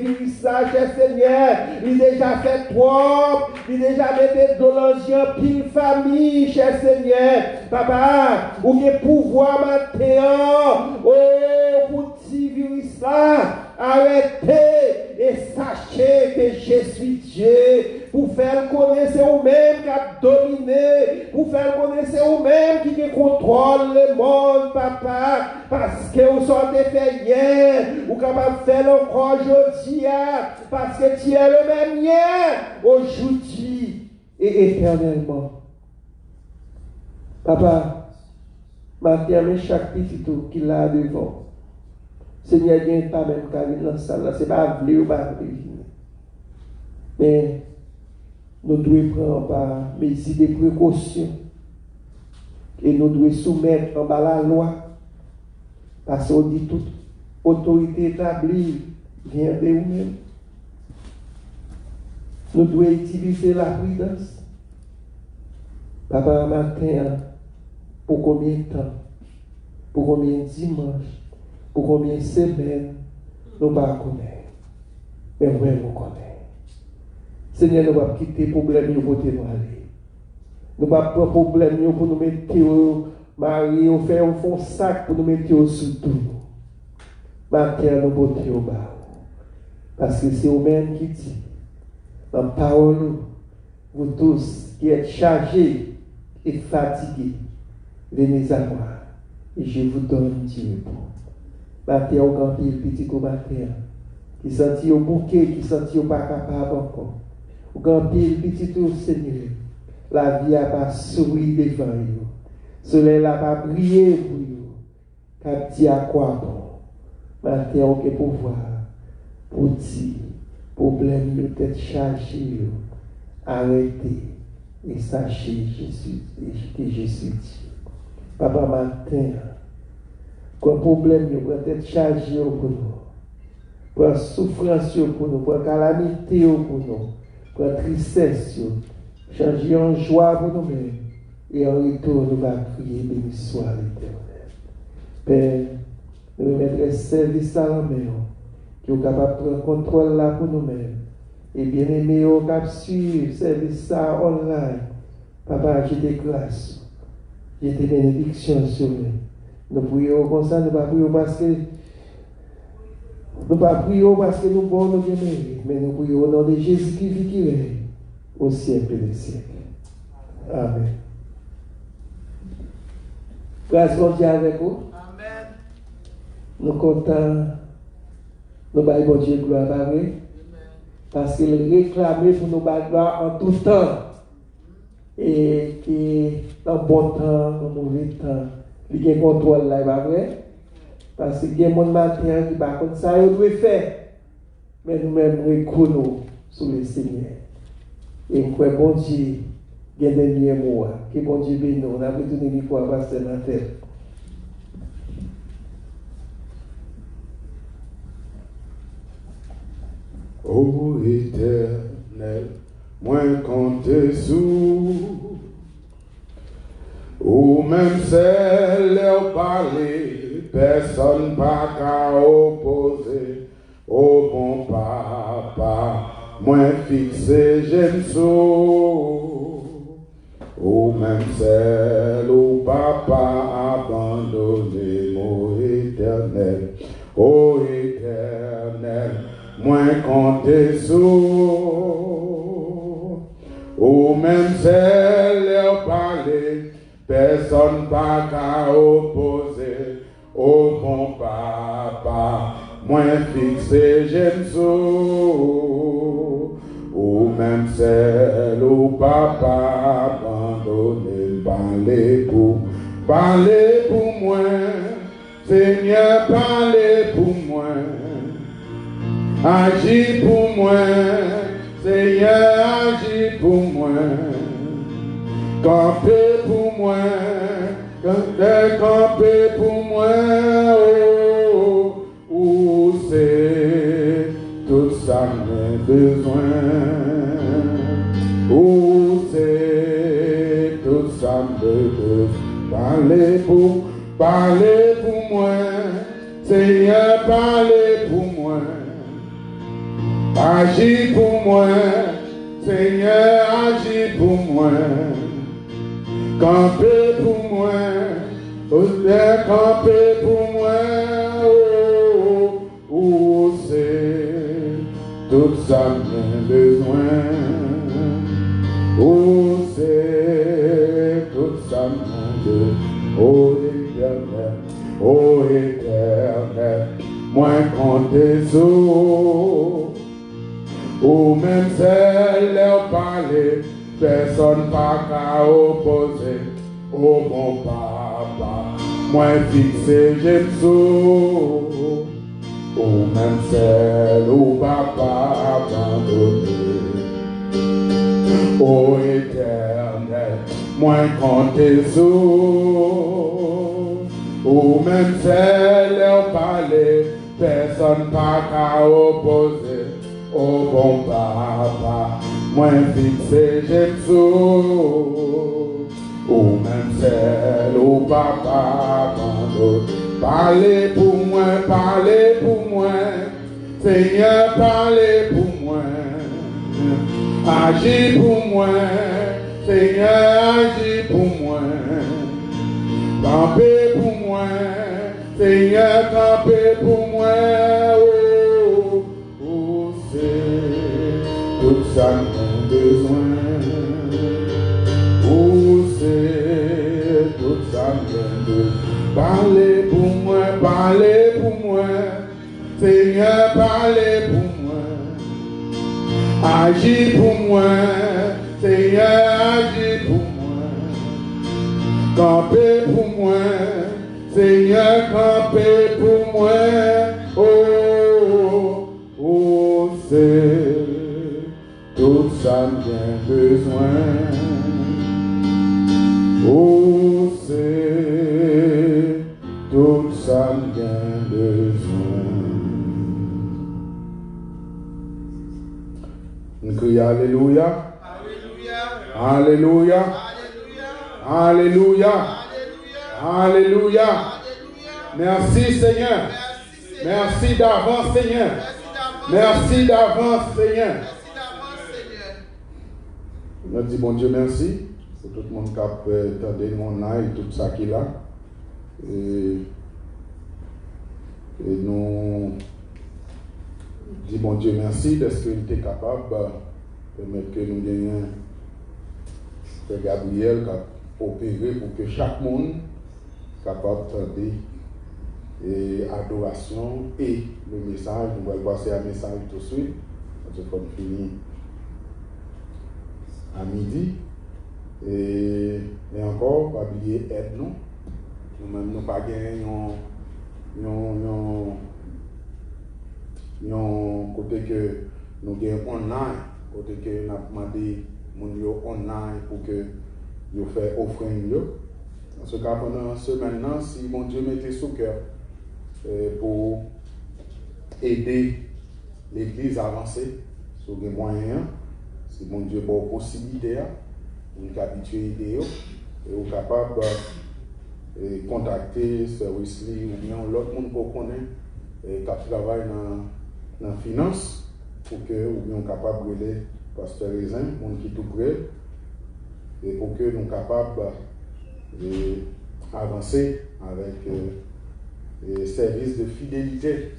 Speaker 3: virus, cher Seigneur, il a déjà fait trop, il a déjà mis de l'ange pile famille, cher Seigneur, papa, ou que pouvoir maintenant, oh, pour petit virus là, arrêtez et sachez que je suis Dieu, pour faire connaître vous-même qui a dominé, pour faire connaître vous-même qui contrôle le monde, papa, parce que vous sortez fait hier, vous êtes capable de faire encore aujourd'hui, parce que tu es le même hier, aujourd'hui et éternellement. Papa, maintenant chaque petit tour qu'il a devant, Seigneur, il n'y a pas même qu'à venir dans la salle, ce n'est pas vouloir ou pas venir. Mais nous devons prendre par mesures de précaution et nous devons soumettre en bas la loi parce qu'on dit toute autorité établie vient de nous-mêmes. Nous devons utiliser la prudence. Papa, matin, pour combien de temps, pour combien de dimanches, pour combien de semaines, nous ne connaissons pas. Mais nous connaissons. Seigneur, nous ne pouvons pas quitter le problème pour nous aller. Nous ne pouvons pas prendre le problème pour nous mettre au mari, ou faire un sac pour nous mettre au sous tout. Maintenant, nous porter au bas. Parce que c'est vous-même qui dit, dans la parole, vous tous qui êtes chargés et fatigués, venez à moi et je vous donne du repos. Maintenant, au grand petit combattant, qui sentit au bouquet, qui sentit au pas capable encore. Au grand petit tout Seigneur, la vie a pas souri devant vous. Le soleil n'a pas brillé pour vous. Cap dit à quoi bon? Maintenant, aucun pouvoir pour dire, problème peut être chargé, arrêtez et sachez que je suis Dieu. Papa, matin, quand le problème peut être chargé pour nous, pour la souffrance pour nous, pour la calamité pour nous, pour la tristesse, changer en joie pour nous-mêmes. Et en retour, nous allons prier, béni soit l'Éternel. Père, nous remettrons service à la main, qui est capable de prendre contrôle là pour nous-mêmes. Et bien aimé, au cap suivre service à online. Papa, j'ai des grâces, j'ai des bénédictions sur nous. Nous prions comme ça, nous ne prions parce que nous ne prions parce que nous pouvons nous aimer, mais nous prions au nom de Jésus qui vit qui règne au siècle des siècles. Amen. Grâce à Dieu avec vous. Amen. Nous comptons, nous baillons bon Dieu gloire à vous, parce qu'il réclame pour nous gloire en tout temps, et qui dans le bon temps, dans le mauvais temps, il y a un contrôle là, pas vrai? Parce qu'il y a des gens matin qui par contre ça, ils doivent faire. Mais nous-mêmes, nous reconnaissons sous le Seigneur. Et nous croyons, bon Dieu, il y a des miens mots. Que bon Dieu bénisse nous. On a retourné une fois à passer dans la tête.
Speaker 1: Ô Éternel, moi compte sous, ou même celle leur parler, personne pas qu'à opposer. Ô bon papa, moi fixé j'aime sous, ou même celle où papa abandonné, mon Éternel, ô Éternel, moi compte sous, ou même celle leur parler, personne pas qu'à opposer. Ô bon papa, moi fixé j'aime sous, ou même celle au papa abandonné, parlez pour moi, Seigneur, parlez pour moi, agis pour moi, Seigneur, agis pour moi, campez pour moi, campez pour moi, où c'est tout ça mes besoins, où c'est tout ça mes besoins, parlez pour moi, Seigneur, parlez pour moi, agis pour moi, Seigneur, agis pour moi, campez pour moi, campez pour moi, où c'est tout ça mes besoins, où c'est tout ça mes besoins, ô éternel, moins compter sous, ou même celle leur parler, personne pas qu'à opposer, ô bon papa, moins fixé j'aime sous, ou même celle où papa abandonné, ô éternel, moins compter sous, ou même celle leur parler, personne pas qu'à opposer, oh bon papa, moins fixé j'aime sous, ou même celle au papa abandonné, parlez pour moi, Seigneur, parlez pour moi, agis pour moi, Seigneur, agis pour moi, campez pour moi, Seigneur, campez pour moi, oh, c'est tout ça mon besoin, oh, c'est tout ça mon besoin, parlez pour moi, Seigneur, parlez pour moi, agis pour moi, Seigneur, agis pour moi, campez pour moi, Seigneur, campez pour moi, oh, c'est tout ça bien besoin, oh, c'est tout ça bien besoin. Nous crions Alléluia, Alléluia, Alléluia, Alléluia. Merci Seigneur. Merci d'avance Seigneur. Merci d'avance Seigneur. Nous disons bon Dieu merci pour tout le monde qui a entendu mon âme et tout ça qu'il a. Et nous disons bon Dieu merci parce qu'il était capable de permettre que nous gagnions Frère Gabriel qui a opéré pour que chaque monde capable d'entendre et adoration et le message. Nous allons passer un message tout de suite. Parce qu'on finit à midi. Et encore, pas oublier aide nous. Nous-mêmes, nous pas gagné côté que nous gagnons online, côté que nous avons demandé mon online pour que nous fassions offrir. En ce cas, pendant ce maintenant, si mon Dieu mettait sous cœur pour aider l'Église à avancer sur les moyens, si mon Dieu a une possibilité, vous êtes habitué à aider, et vous êtes capable de contacter service ou bien l'autre monde qu'on connaît qui travaille dans la finance pour que vous soyez capable de aider Pasteur Raisin, monde qui est tout près, et pour que nous soyons capables d'avancer avec les services de fidélité.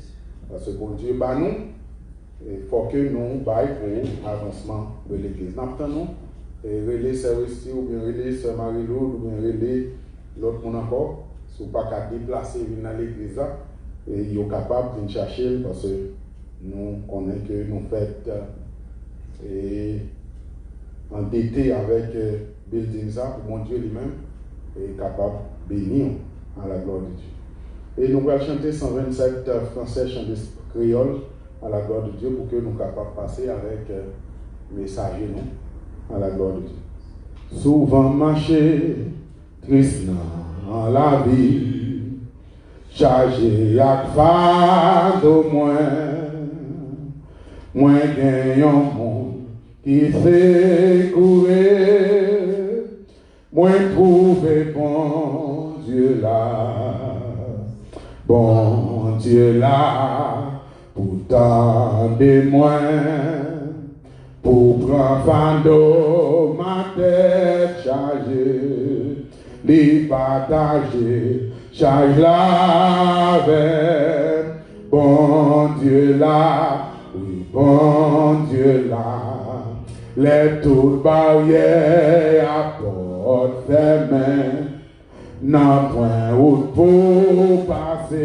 Speaker 1: Parce que bon Dieu, bah nous, il faut que nous baillons pour l'avancement de l'Église. Nous relais service ou bien relais Sœur Marie-Lourdes ou bien relais l'autre monde encore, si vous ne pouvez pas déplacer dans l'Église, et ils sont capables de chercher parce que nous connaissons que nous faisons et endetté avec building ça pour mon Dieu lui-même est capable de bénir à la gloire de Dieu. Et nous allons chanter 127 français chanter créole à la gloire de Dieu pour que nous soyons capables de passer avec messager nous à la gloire de Dieu. Souvent marcher triste dans la vie, chargé à fardeau moins gagnant monde qui fait courir, moins trouver bon Dieu là, pourtant des moins, pour prendre fardeau ma tête chargée, les partager, charge la avec bon Dieu là, oui bon Dieu là, les toutes barrières apportent ses mains, n'a point route pour passer,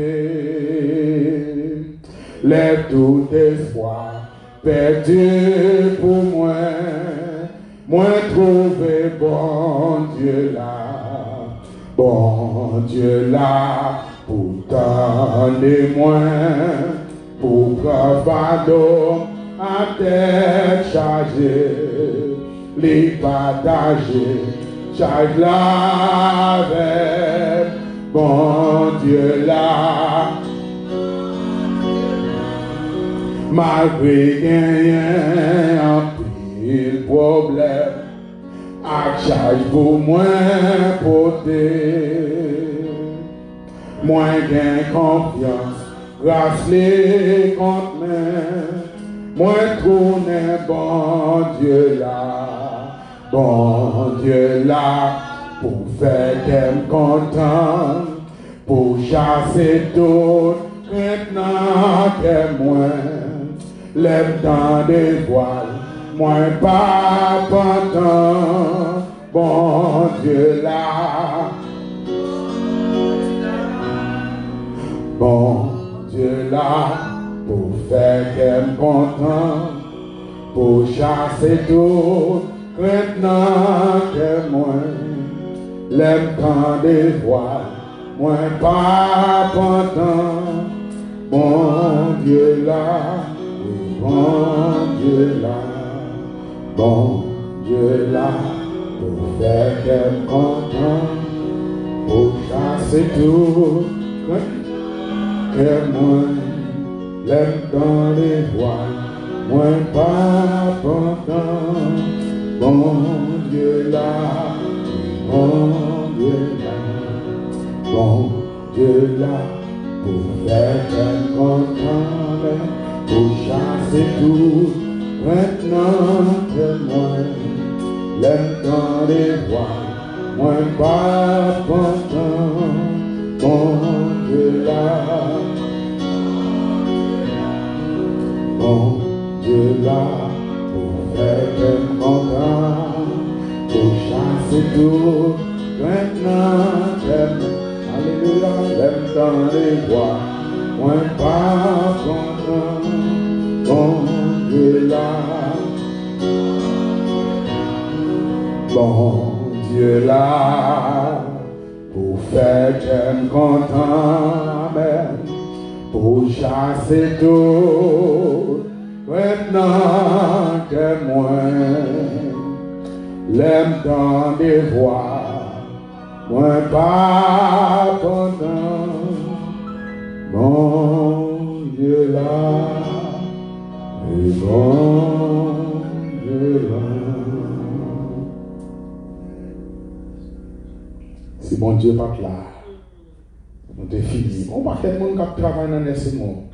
Speaker 1: les tout espoir perdu pour moi trouver bon Dieu là, pourtant des moins, pour fardeau à tête chargée, les partager, charge la avec bon Dieu là. Malgré gagner un pile problème, à charge pour moins porter, moins gain confiance, grâce les comptes moins tourner bon Dieu là, pour faire qu'elle content, pour chasser d'autres, maintenant qu'elle moins. Lève dans des voiles, moins pas pendant, bon Dieu là. Bon Dieu là, pour faire qu'elle content, pour chasser tout, maintenant qu'elle moins. Lève dans des voiles, moins pas pendant, bon Dieu là. Bon Dieu là, pour faire qu'elle content, pour chasser tout, qu'elle moins, lève dans les voiles, moins pas pendant, bon Dieu là, pour faire qu'elle content, pour chasser tout, maintenant que moi, lève dans les voiles, moi pas content, bon Dieu là, pour faire qu'elle content, pour chasser tout, maintenant que moi, alléluia, lève dans les voiles, moi pas content, bon Dieu là, pour faire qu'elle content, amen, pour chasser tout, maintenant que moi, l'aime dans des voies, moi pas content, bon Dieu là. Et bon Dieu là. Si bon Dieu pas là, nous te fini. On va faire des gens qui travaillent dans les monde,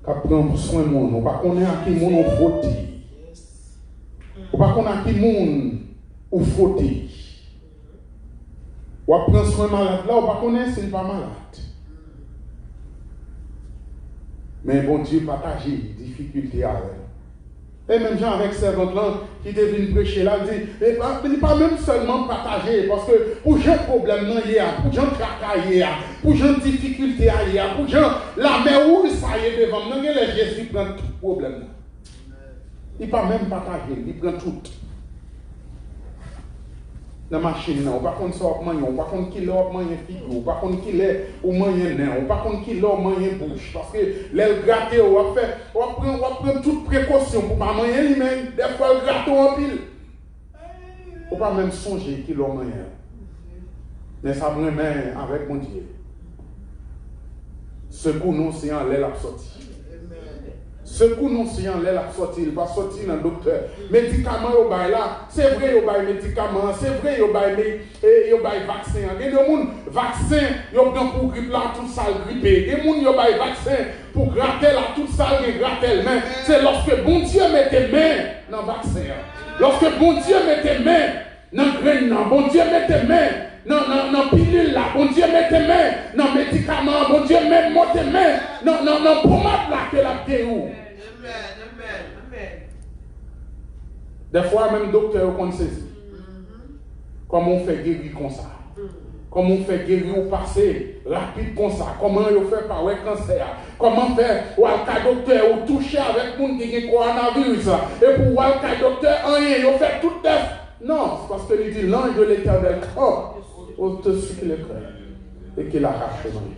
Speaker 1: qui prennent soin de monde. On va connaître à qui monde on faute. On va connaître à qui monde on faute. On va prendre soin de malade là, on va connaître s'il n'est pas malade. Mais bon Dieu partage les difficultés avec. Et même gens avec servante là qui deviennent prêcher là, il dit pas même seulement partager, parce que pour gens problème non il y a, pour gens tracas il y a, pour gens difficultés il y a, pour gens la mer où ça y est devant nous, les Jésus prend tout problème.
Speaker 2: Il pas même partager, il prend tout. Dans la machine, on pas contre ça, on pas contre qui l'autre moyen figure, on pas contre qui l'est ou moyen nain, on pas contre qui l'autre moyen bouche. Parce que l'aile gratte, on va prendre toute précaution pour pas moyen lui-même. Des fois, le gratte en pile. On pas même songer qui l'autre moyen. Mais ça me met avec mon Dieu. Ce coup, nous, c'est en l'aile sorti. Ce coup, nous, c'est en l'aile sorti. Il va sortir dans le docteur. Médicaments, il là. C'est vrai, il y a médicaments. C'est vrai, il y a vaccin. Il y a des gens vaccin, il y a pour grippe là, tout ça grippé. Il y a des gens qui ont vaccin pour gratter là, tout ça gratter. Mais c'est lorsque bon Dieu met tes mains dans le vaccin. Lorsque bon Dieu met tes mains dans le grain, bon Dieu met tes mains. Non, pilule là, bon Dieu met tes mains, non, médicaments, bon Dieu met tes mains, non, pommade là, que la déou. Amen. Des fois, même docteur, on sait comment on fait guérir comme ça. Comment on fait guérir ou passer rapide comme ça. Comment on fait par le cancer. Comment faire ou un docteur ou toucher avec le monde qui a le coronavirus. Et pour voir un docteur, rien, on fait tout test. Non, c'est parce qu'il dit l'ange de l'Éternel, on te suit le cœur et qu'il arrache le monde.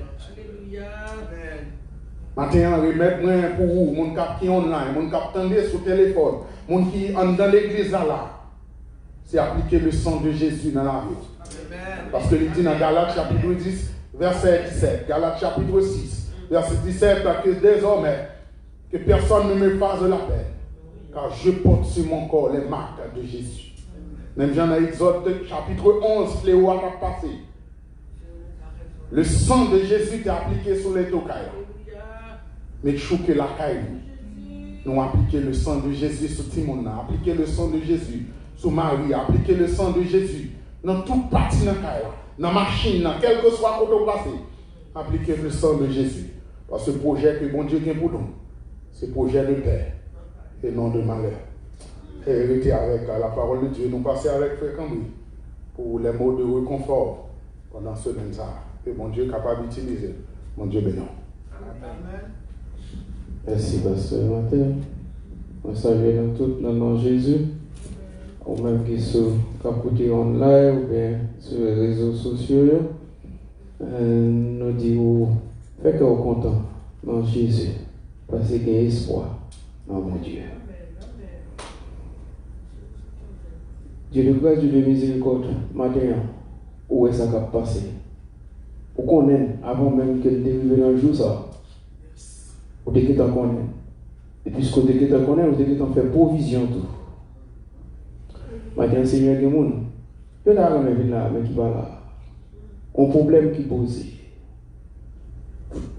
Speaker 2: Maintenant, remettre pour vous, mon cap qui est online, mon cap tendé sur le téléphone, mon qui est dans l'église là, c'est appliquer le sang de Jésus dans la vie. Parce que il dit dans Galates chapitre 10, verset 17, Galates chapitre 6, verset 17, que désormais, que personne ne me fasse la peine, car je porte sur mon corps les marques de Jésus. Même dans Exode chapitre 11, fléau a passé. Le sang de Jésus est appliqué sur les tocailles. Mais chouque la caille. Nous appliquons le sang de Jésus sur Timona, appliquer le sang de Jésus sur Marie, appliquer le sang de Jésus dans toute partie de la caille, dans la machine, dans quel que soit côté où passer. Appliquer le sang de Jésus. Parce que ce projet que bon Dieu a pour nous, c'est projet de paix et non de malheur. Et rester avec la parole de Dieu, nous passer avec Frère Cambry pour les mots de réconfort pendant ce même temps. Et mon Dieu est capable d'utiliser. Mon Dieu béni. Amen.
Speaker 3: Merci, Pasteur Martin. On salue dans tout le nom de Jésus. Ou même qui sont côté online ou bien sur les réseaux sociaux. Nous disons, faites que vous content dans Jésus. Parce qu'il y a espoir dans mon Dieu. Dieu de grâce, Dieu de miséricorde, matin, où est-ce que ça va passer? Pour qu'on aime, avant même qu'elle dérive dans le jour, ça, ou dès que tu connais. Et puisque dès que tu connais, ou dès que tu fais provision tout. Matin, Seigneur, il y a des gens, il y a des gens qui va là. Un problème qui pose.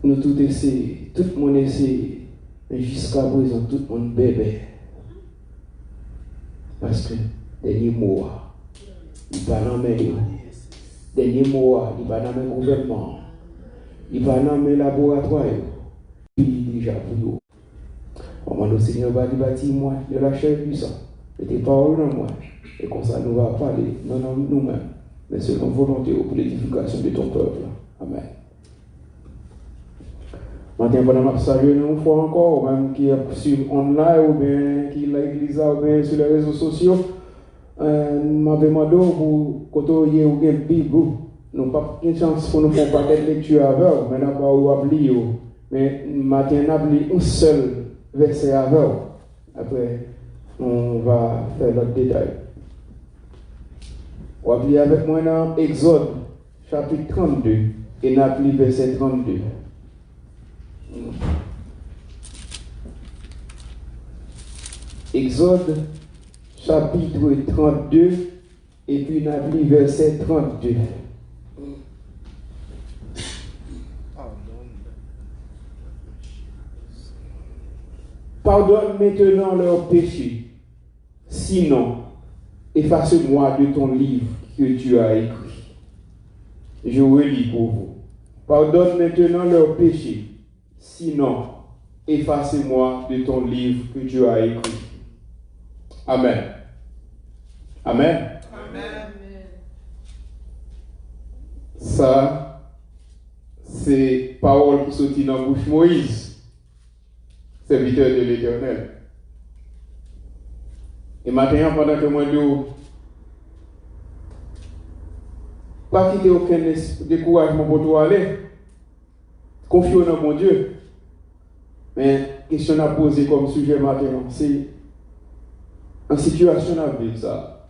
Speaker 3: Nous tous essayons, tout le monde essaie, mais jusqu'à présent, tout le monde bébé. Parce que, dernier mot, il va dans mes dernier mot, il va dans mes gouvernements, il va dans mes laboratoires, il est déjà pour nous. Au moment où le Seigneur va bâtir moi, de la chair puissante, et tes paroles dans moi, et comme ça nous va parler, non nous-mêmes, mais selon volonté pour l'édification de ton peuple. Amen. Maintenant, pendant que je salue une fois encore, même qui est sur online ou bien qui est à l'église ou bien sur les réseaux sociaux, je m'avais demandé pour quand il y a une Bible, nous n'avons pas une chance pour nous faire pas de lecture avec, mais nous n'avons pas oublié. Mais maintenant, nous avons un seul verset avec. Après, on va faire l'autre détail. On va lire avec moi dans Exode, chapitre 32, et nous avons verset 32. Exode, chapitre 32, et puis nous avons verset 32. Pardonne maintenant leurs péchés, sinon, efface-moi de ton livre que tu as écrit. Je relis pour vous. Pardonne maintenant leurs péchés, sinon, efface-moi de ton livre que tu as écrit. Amen. Amen. Amen. Ça, c'est parole qui sortit dans la bouche de Moïse, serviteur de l'Éternel.
Speaker 4: Et maintenant, pendant que moi, je pas quitter aucun découragement pour toi aller, confier dans mon Dieu. Mais question à poser comme sujet maintenant, c'est en situation à vivre ça.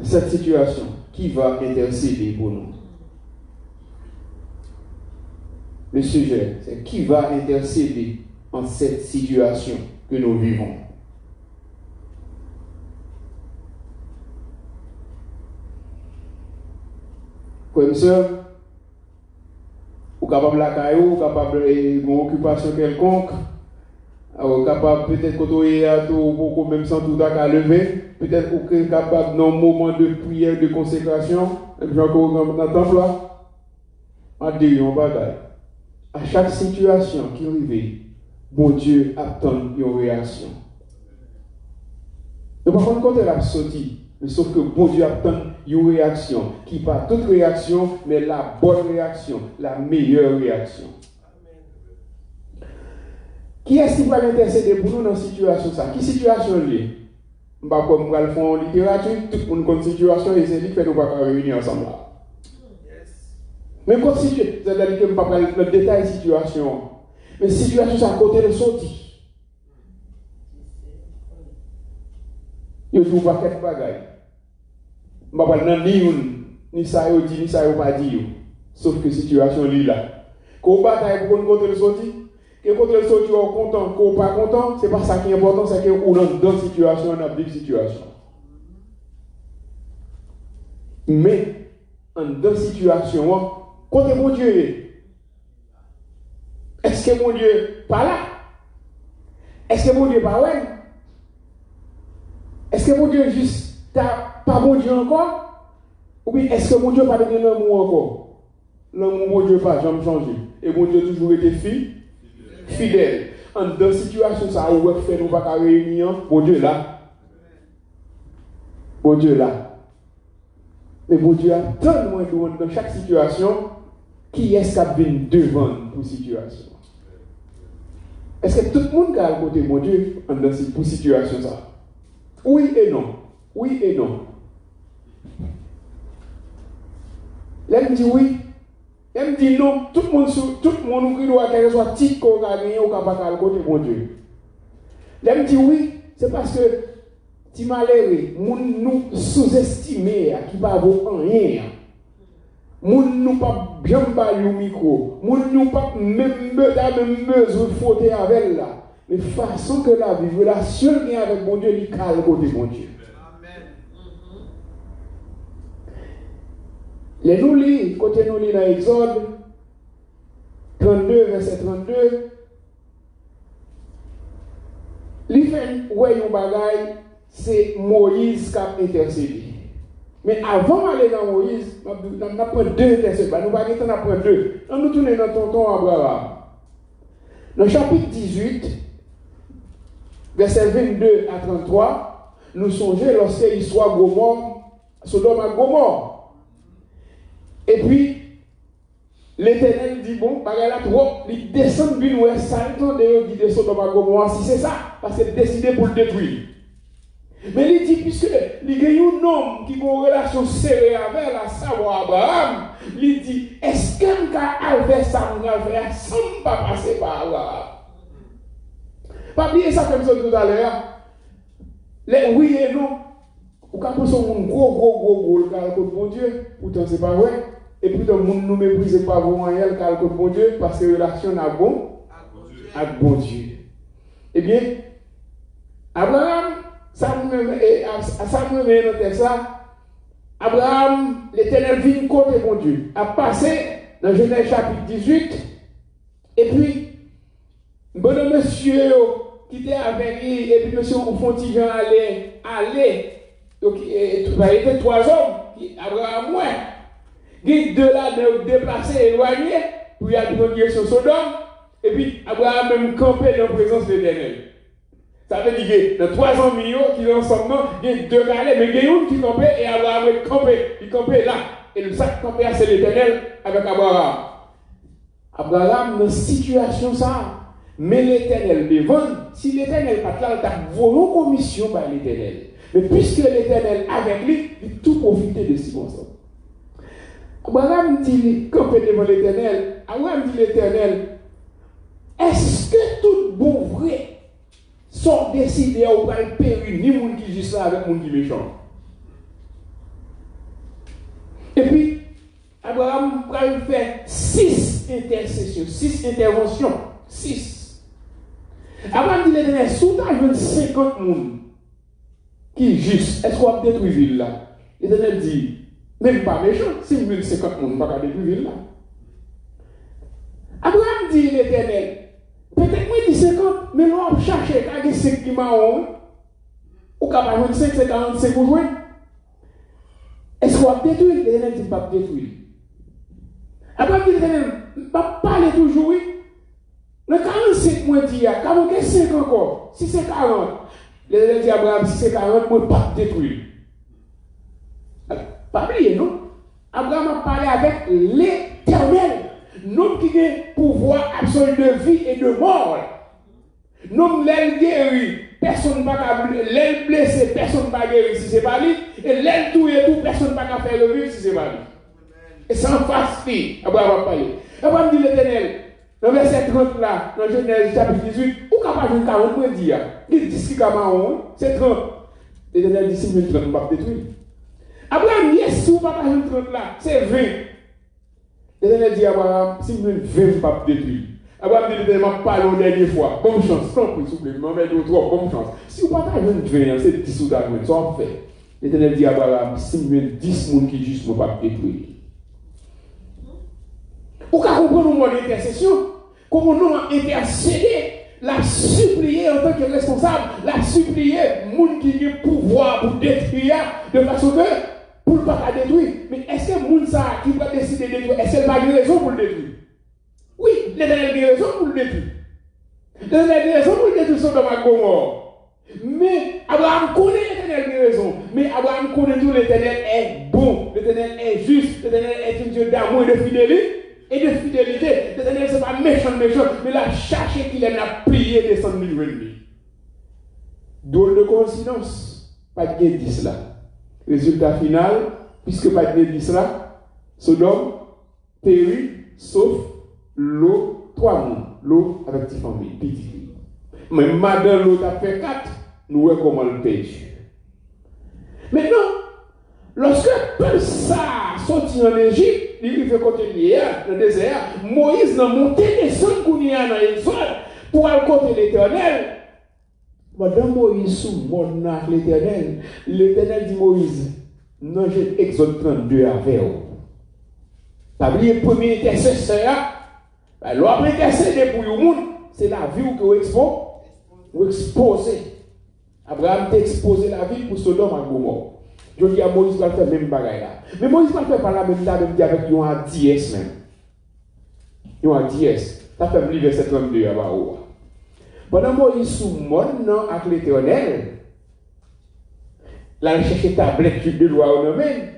Speaker 4: Cette situation, qui va intercéder pour nous? Le sujet, c'est qui va intercéder en cette situation que nous vivons. Comme ça, ou capable de la caillou, capable d'une occupation quelconque, ou capable peut-être côtoyer à tout, même sans tout à lever, peut-être ou capable dans un moment de prière, de consécration, genre dans le temple là, à dire un bagage. À chaque situation qui arrive, bon Dieu attend une réaction. Et par contre, quand elle a sorti, mais sauf que bon Dieu attend une réaction, qui pas toute réaction, mais la bonne réaction, la meilleure réaction. Qui est-ce qui va l'intercéder pour nous dans cette situation ça? Qui situation liée? Je ne vais pas le faire en littérature, tout le monde connaît situation et c'est dit que nous ne pouvons pas réunir ensemble là. Mais quand situation, c'est-à-dire que je ne vais pas parler le détail de la situation, mais situation c'est à côté de sortie. Il ne faut pas quelque bagaille. Je ne vais pas parler ni ça y dit, ni ça y pas dit. Sauf que situation est là. Quand on bataille pour côté de sortie, que quand le sorti est content, qu'on pas content, c'est pas ça qui est important, c'est que on est dans une situation, on a une situation. Mais dans une situation, quand mon Dieu est-ce que mon Dieu pas là? Est-ce que mon Dieu pas là? Est-ce que mon Dieu juste pas mon Dieu encore? Ou bien est-ce que mon Dieu pas devenu l'amour encore? L'amour mon Dieu pas jamais changé. Et mon Dieu toujours été fidèle. En dans situation ça où fait nous pas réunir, bon Dieu là. Bon Dieu là. Mais bon Dieu a tellement dans chaque situation qui est-ce qui vient devant pour situation. Est-ce que tout le monde a côté mon Dieu dans cette situation ça? Oui et non. Oui et non. Là il dit oui. Elle me dit non, tout le monde qui doit qu'elle soit titre qu'on a gagné au capable côté mon Dieu. Elle me dit oui, c'est parce que tu m'as l'air, nous sous-estimés, qui ne vaut rien. Nous pas bien bailler au micro, nous pas même besoin de frotter avec là. Mais façon que la vie, relation avec mon Dieu, il calme côté mon Dieu. Les nous lis, côté nous lis dans Exode 32, verset 32, li fait ouais yon bagay, c'est Moïse qui a intercédé. Mais avant d'aller dans Moïse, on apprend deux intercédés. Nous ne pouvons pas apprendre deux. Nous tournons dans tonton Abraham. Dans le chapitre 18, verset 22 à 33, nous songeons lorsque l'histoire Gomorrhe, Sodome à Gomorrhe. Et puis, l'Éternel dit, bon, bagay la trop, il descend d'une ouest, ça il dit de Sodome à Gomorrhe, si c'est ça, parce qu'il a décidé pour le détruire. Mais il dit, puisque il y a un homme qui a une relation serrée avec la savoir Abraham, il dit, est-ce qu'un cas a fait ça, on a fait ça, sans pas passer par Abraham? Pas oublier ça comme ça tout à l'heure. Les oui et non. Ou quand on a un gros, le calcul bon Dieu, pourtant c'est pas vrai. Et puis, le monde nous méprise pas vraiment le calcul bon Dieu, parce que relation à bon Dieu. Eh bien, Abraham, ça me met dans le texte là. Abraham, l'Éternel vient côté bon Dieu, a passé dans Genèse chapitre 18, et puis, bon monsieur qui était avec lui, et puis monsieur Fontigan allait, donc il y avait 3 hommes, Abraham, ouais. Il deux là de déplacer, éloigné, pour y aller dans la direction Sodome, et puis Abraham même campé dans la présence de l'Éternel. Ça veut dire que dans 3 ans qui sont ensemble, il y a 2 galets, mais il y a une qui campait et Abraham il campait là. Et le sac campé c'est l'Éternel avec Abraham. Abraham, dans cette situation, ça, Mais l'Éternel devant, si l'Éternel pas là, il a volé commission par l'Éternel. Mais puisque l'Éternel avec lui, il tout profiter de ce bon sens. Abraham dit, campé devant l'Éternel, Abraham dit l'Éternel, est-ce que tout bon vrai sont décidés ou pas le périr, ni monde qui juste là avec monde qui méchant? Et puis, Abraham va faire 6 intercessions, 6 interventions, 6. Abraham dit l'Éternel, sous ta jeune 50 personnes qui juste, est-ce qu'on va détruire la ville là? L'Éternel dit, même pas méchant, si vous voulez 50 personnes, on ne va pas détruire la ville là. Abraham dit l'Éternel, peut-être moi dit 50, mais l'on va chercher, quand il y a 5 qui m'ont, ou capable 25, c'est 45 pour jouer. Est-ce qu'on va détruire? L'Éternel dit pas détruire. Abraham dit l'Éternel, pas parler toujours, oui. Le 45 mois dit, quand on a 5 encore, si c'est 40, l'Éternel dit à Abraham, si c'est 40, moi pas détruire. Pas oublier, non? Abraham a parlé avec l'Éternel, nous qui avons pouvoir absolu de vie et de mort. Nous l'aile guéri, personne ne va guérir, l'aile blessé, personne ne va guérir si ce n'est pas lui, et l'aile tout et tout, personne ne va faire le vivre si ce n'est pas lui. Et sans face, Abraham a parlé. Abraham dit l'Éternel, dans le verset 30 là, dans Genèse chapitre 18, ou capable de 40 mois dire, il dit ce qu'il a c'est 30. L'Éternel dit si vous 30, on va détruire. Abraham, yes, si vous ne pas 30 là, c'est 20. L'Éternel dit à Abraham, si vous 20, on ne va pas détruire. Abraham dit l'Éternel, je parle une dernière fois. Bonne chance, tant pis, s'il vous plaît, je m'en mets d'autres, bonne chance. Si vous ne pas 20, c'est 10 ou 20, ça on fait. L'Éternel dit à Abraham, si vous 10 personnes qui juste ne vont pas détruire. Ou qu'à comprendre mon intercession, comment nous intercéder, la supplier en tant que responsable, la supplier, moun qui a pouvoir pour détruire, de façon que, pour ne pas détruire. Mais est-ce que moun ça qui va décider de détruire, est-ce qu'elle a une raison pour le détruire? Oui, l'Éternel a une raison pour le détruire. L'Éternel a une raison pour le détruire Sodome et Gomorrhe. Mais Abraham connaît l'Éternel a une raison. Mais Abraham connaît tout, l'Éternel est bon, l'Éternel est juste, l'Éternel est un Dieu d'amour et de fidélité. Et de fidélité, l'Éternel c'est pas méchant, mais la chercher qu'il a prié descendre du venir. Drôle de coïncidence, pas de 10 là. Résultat final, puisque pas de 10 là, Sodome, périt, sauf l'eau, 3 mondes, l'eau avec 10 familles, petite. Mais madame l'eau a fait 4, nous voyons comment le pêche. Maintenant, lorsque ça sorti en Égypte, il fait côté hier, dans le désert, Moïse n'a monté descendre qu'on y a dans l'exode pour aller côté l'Éternel. Madame Moïse sous monarque l'Éternel, l'Éternel dit Moïse, non, j'ai Exode 32 avec vous. T'as oublié le premier intercesseur, l'autre intercédé pour le monde, c'est la vie que vous exposez. Abraham t'a exposé la vie pour Sodome et Gomorrhe. Je dis à Moïse va faire même bagaille là. Mais Moïse va faire par la même là, même avec un 10 même. Un 10. Ça fait le verset 32 à Baoua. Pendant Moïse sous mon nom avec l'Éternel, là il cherche tablette de loi au domaine.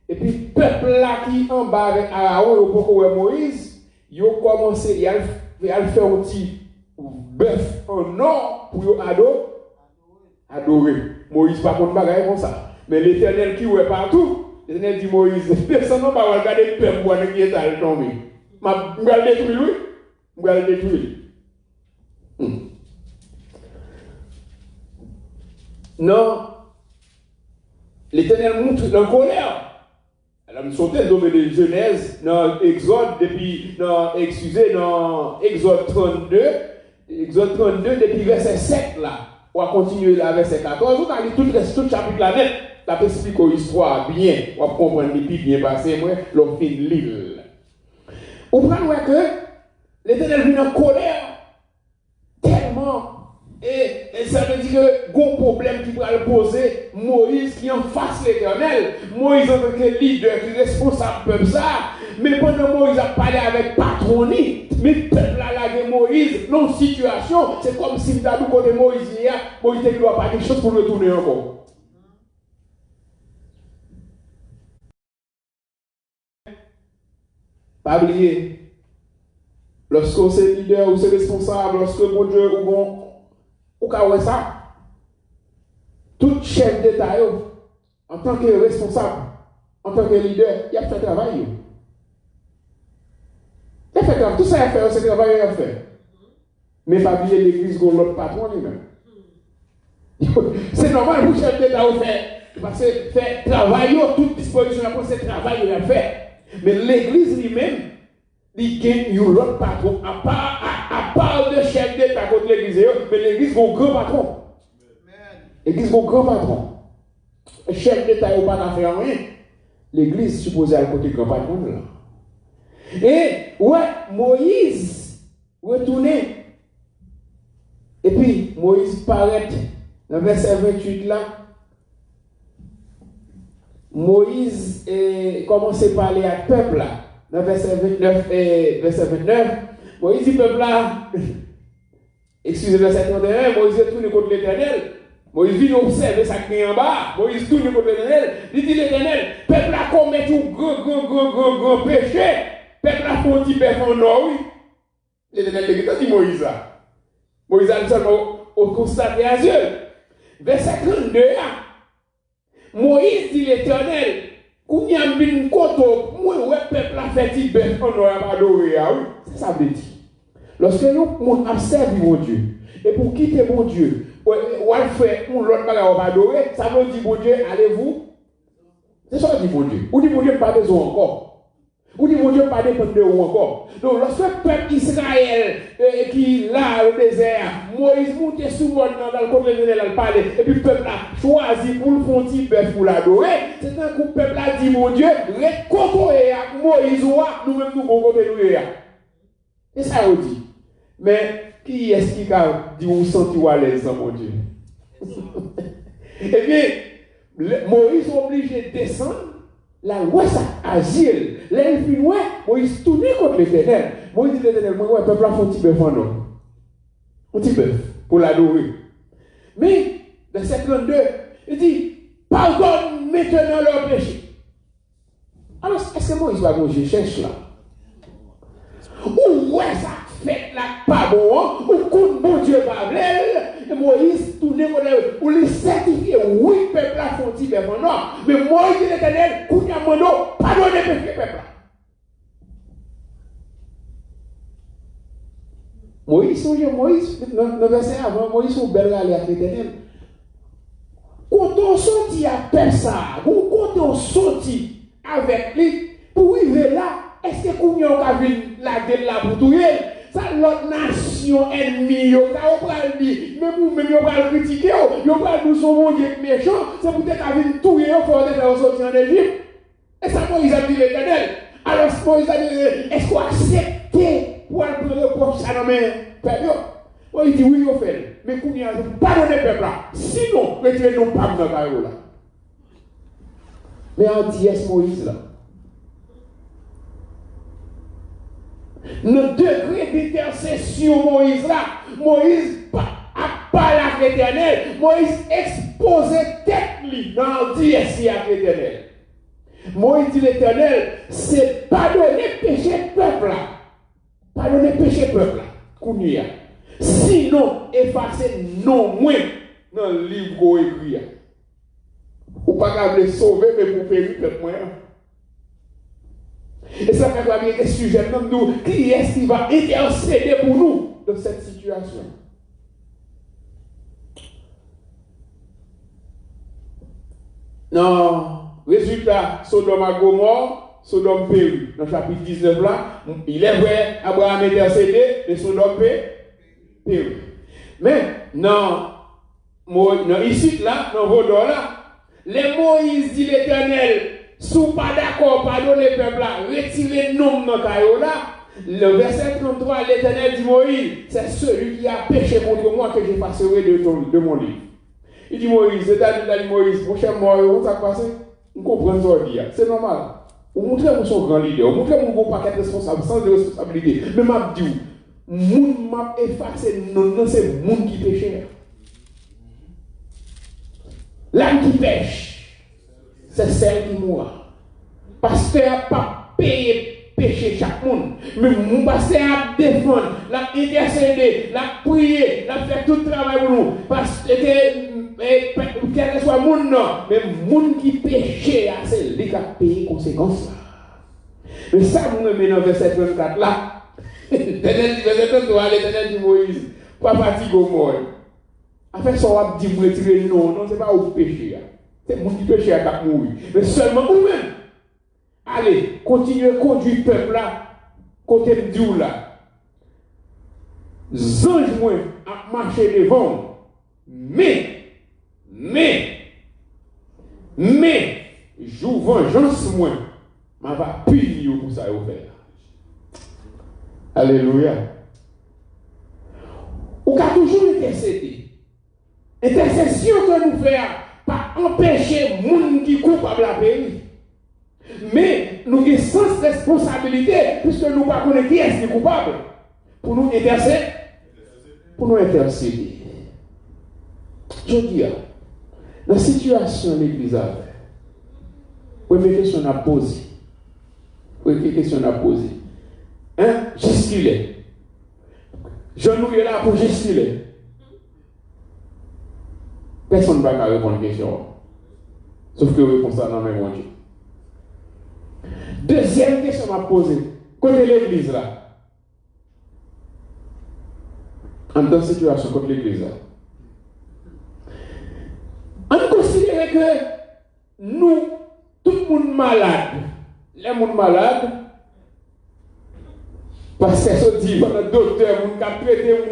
Speaker 4: Et puis peuple là qui en bas avec Aaron et pourquoi Moïse, ils ont commencé à faire un petit bœuf en or pour adorer. Moïse pas contre bagaille comme ça. Mais l'Éternel qui est partout, l'Éternel dit Moïse, personne ne va regarder le peuple pour qui est allé tomber. Je vais le détruire, oui. Je vais le détruire. Non. L'Éternel montre la colère. Elle a me sauté dans de Genèse, dans Exode, depuis, dans Exode 32. Exode 32, depuis verset 7 là. On va continuer là, verset 14. On va lire tout le chapitre là net. La explique l'histoire bien, on va comprendre les plus bien passé, moi, l'on fait l'île. On prend que l'Éternel vient en colère tellement, et ça veut dire que gros problème qui va le poser, Moïse qui en face l'Éternel, Moïse en tant que leader, qui est responsable peuple ça, mais pendant Moïse a parlé avec patronie, mais le peuple a lâché Moïse, dans une situation, c'est comme si nous avons côté Moïse hier, Moïse ne doit pas quelque chose pour retourner encore. Pas oublier, Lorsque vous êtes leader, vous êtes responsable, lorsque mon Dieu, ou bon, ou quoi ça, tout chef d'État, en tant que responsable, en tant que leader, il a fait travail. Il a fait travail. Tout ça, il a fait, c'est travail, il a fait. Mais pas oublier l'église comme l'autre patron lui-même. C'est normal pour le chef d'État au fait. Parce que faire travail, toute disposition pour ce travail, il a fait. Mais l'église lui-même, il gagne l'autre patron. À part le chef d'État contre l'église, mais l'église est un grand patron. L'église est un grand patron. Le chef d'État n'a pas faire rien. L'église est supposée à le côté grand patron. Là. Et ouais, Moïse retourné. Et puis, Moïse paraît dans le verset 28 là. Moïse commence à parler à peuple là. Dans le verset 29 verset 29, Moïse dit peuple là, excusez le verset 31, Moïse est tourné contre l'Éternel. Moïse vient observer ça qui est en bas. Moïse tourne contre l'Éternel. Il dit l'Éternel, peuple là commet un grand péché. Peuple là font un petit peu en or, oui. L'Éternel dit Moïse là. Moïse a dit seulement au constaté à Dieu. Verset 32, Moïse dit l'Éternel, quand il y a un koto, moi, le peuple a fait un bœuf en or à adorer, oui. C'est ça veut dire. Lorsque nous observons mon Dieu, et pour quitter mon Dieu, ou à faire l'autre bagage on va adorer, ça veut dire mon Dieu, allez-vous. C'est ça que dit mon Dieu. Ou dit mon Dieu, pas besoin encore. Ou dit mon Dieu, pas dépendre de vous encore. Donc, lorsque le peuple Israël qui là au désert, Moïse monte souvent dans le côté de l'Éternel parler, et puis le peuple a choisi pour le fond bœuf pour l'adorer, c'est un coup le peuple a dit mon Dieu, réconcilier avec Moïse, nous-mêmes nous côté nous. Et ça on dit. Mais qui est-ce qui a dit vous sentez à l'aise dans mon Dieu? Eh bien, Moïse est obligé de descendre. La loi ça agile. Là, il fait ouais, Moïse tourne contre l'Éternel. Moïse dit l'Éternel, moi, le peuple a fait un petit bœuf en homme. Un petit bœuf pour l'adorer. Mais, verset 32, il dit, pardonne maintenant leur péché. Alors, est-ce que Moïse va manger cherche là? Ou ouais, ça fait là, pas bon, ou contre mon Dieu, pas vrai. Et Moïse tourne pour lui certifier, oui, le peuple a fait un petit bœuf en homme. Mais Moïse dit l'Éternel, pour qu'il y a mon nom, pardonnez le péché, peuple. Moïse, dans le verset avant, Moïse, on belle aller avec l'Éternel. Quand on sortit à Persa, ou quand on sortit avec lui, pour arriver là, est-ce que qu'on a vu la gueule là pour tout ça, l'autre nation ennemie, ça on va le dire, même vous-même, on va le critiquer, on va nous son mon Dieu méchant, c'est peut-être avec tout et on va faire sortir en Égypte. Et ça, Moïse a dit l'Éternel. Alors, Moïse a dit, est-ce qu'on accepte pour aller prendre le peuple ça dans mes peuple? Moïse dit, oui, on fait. Mais qu'on y a pas donné peuple là. Sinon, retirez-nous pas dans la là. Mais on dit, est-ce Moïse là? Le degré d'intercession Moïse là, Moïse a parlé avec l'Éternel, Moïse exposait tête lui dans l'audience avec l'Éternel. Moïse dit l'Éternel, c'est pardonner péché peuple là. Pardonner péché peuple là. Kounia. Sinon, effacer non moins dans le livre qu'on écrit. Ou pas qu'à le sauver, mais pour périr peuple moins. Et ça fait que le sujet de nous, qui est-ce qui va intercéder pour nous dans cette situation? Non, résultat, Sodome et Gomorrhe, Sodome périt. Dans le chapitre 19 là, il est vrai, Abraham intercédé, mais Sodome périt. Mais non, ici là, dans vos dos là, les Moïse dit l'Éternel, sous pas d'accord, pardonnez le peuple là, retirez le nom dans le là. Le verset 33, l'Éternel dit Moïse, c'est celui qui a péché contre moi que j'effacerai de mon livre. Il dit Moïse, c'est-à-dire Moïse, mon cher Moïse, où ça passe? On comprend ce dire. C'est normal. Vous montrez que vous êtes un grand leader, vous montrez que vous n'avez pas de responsable, sans de responsabilité. Mais m'a dit, moun m'a effacé, non, c'est moun qui péche. L'âme qui pêche, c'est celle qui mourra. Pasteur pas payé péché chaque monde. Mais mon passé à défendre, la intercéder, la prier, la faire tout le travail pour nous. Parce que quel que soit le monde, non. Mais le monde qui péché, c'est lui qui a payé les conséquences. Mais ça, vous me mettez dans le verset 34 là. Verset 33, l'Éternel dit Moïse, pas fatigué au monde. En fait, ça va dire, vous retirez non, c'est pas au péché. C'est le monde qui péché à mourir. Mais seulement vous-même. Allez, continuez à conduire le peuple là, côté de Dieu là. Zange moi à marcher devant. Mais, joue vengeance moi, ma va punir pour ça au faire. Alléluia. Ou qu'a toujours intercédé. Intercession que nous faisons, pas empêcher les gens qui sont coupables à périr. Mais nous avons sens responsabilité, puisque nous ne connaissons pas qui est coupable, pour nous intercéder. Pour nous intercéder. Je dis, dans la situation de l'église, première question à poser. Première question à poser. Hein? Gesticuler. Je nous est là pour gesticuler. Personne ne va répondre à la question. Sauf que réponse ça dans le même Dieu. Deuxième question à poser. Côté l'église là. En dans cette situation, côté l'église là. On considère que nous, tout le monde malade, les gens malades, parce que ça dit, pendant le docteur, on a traité les gens,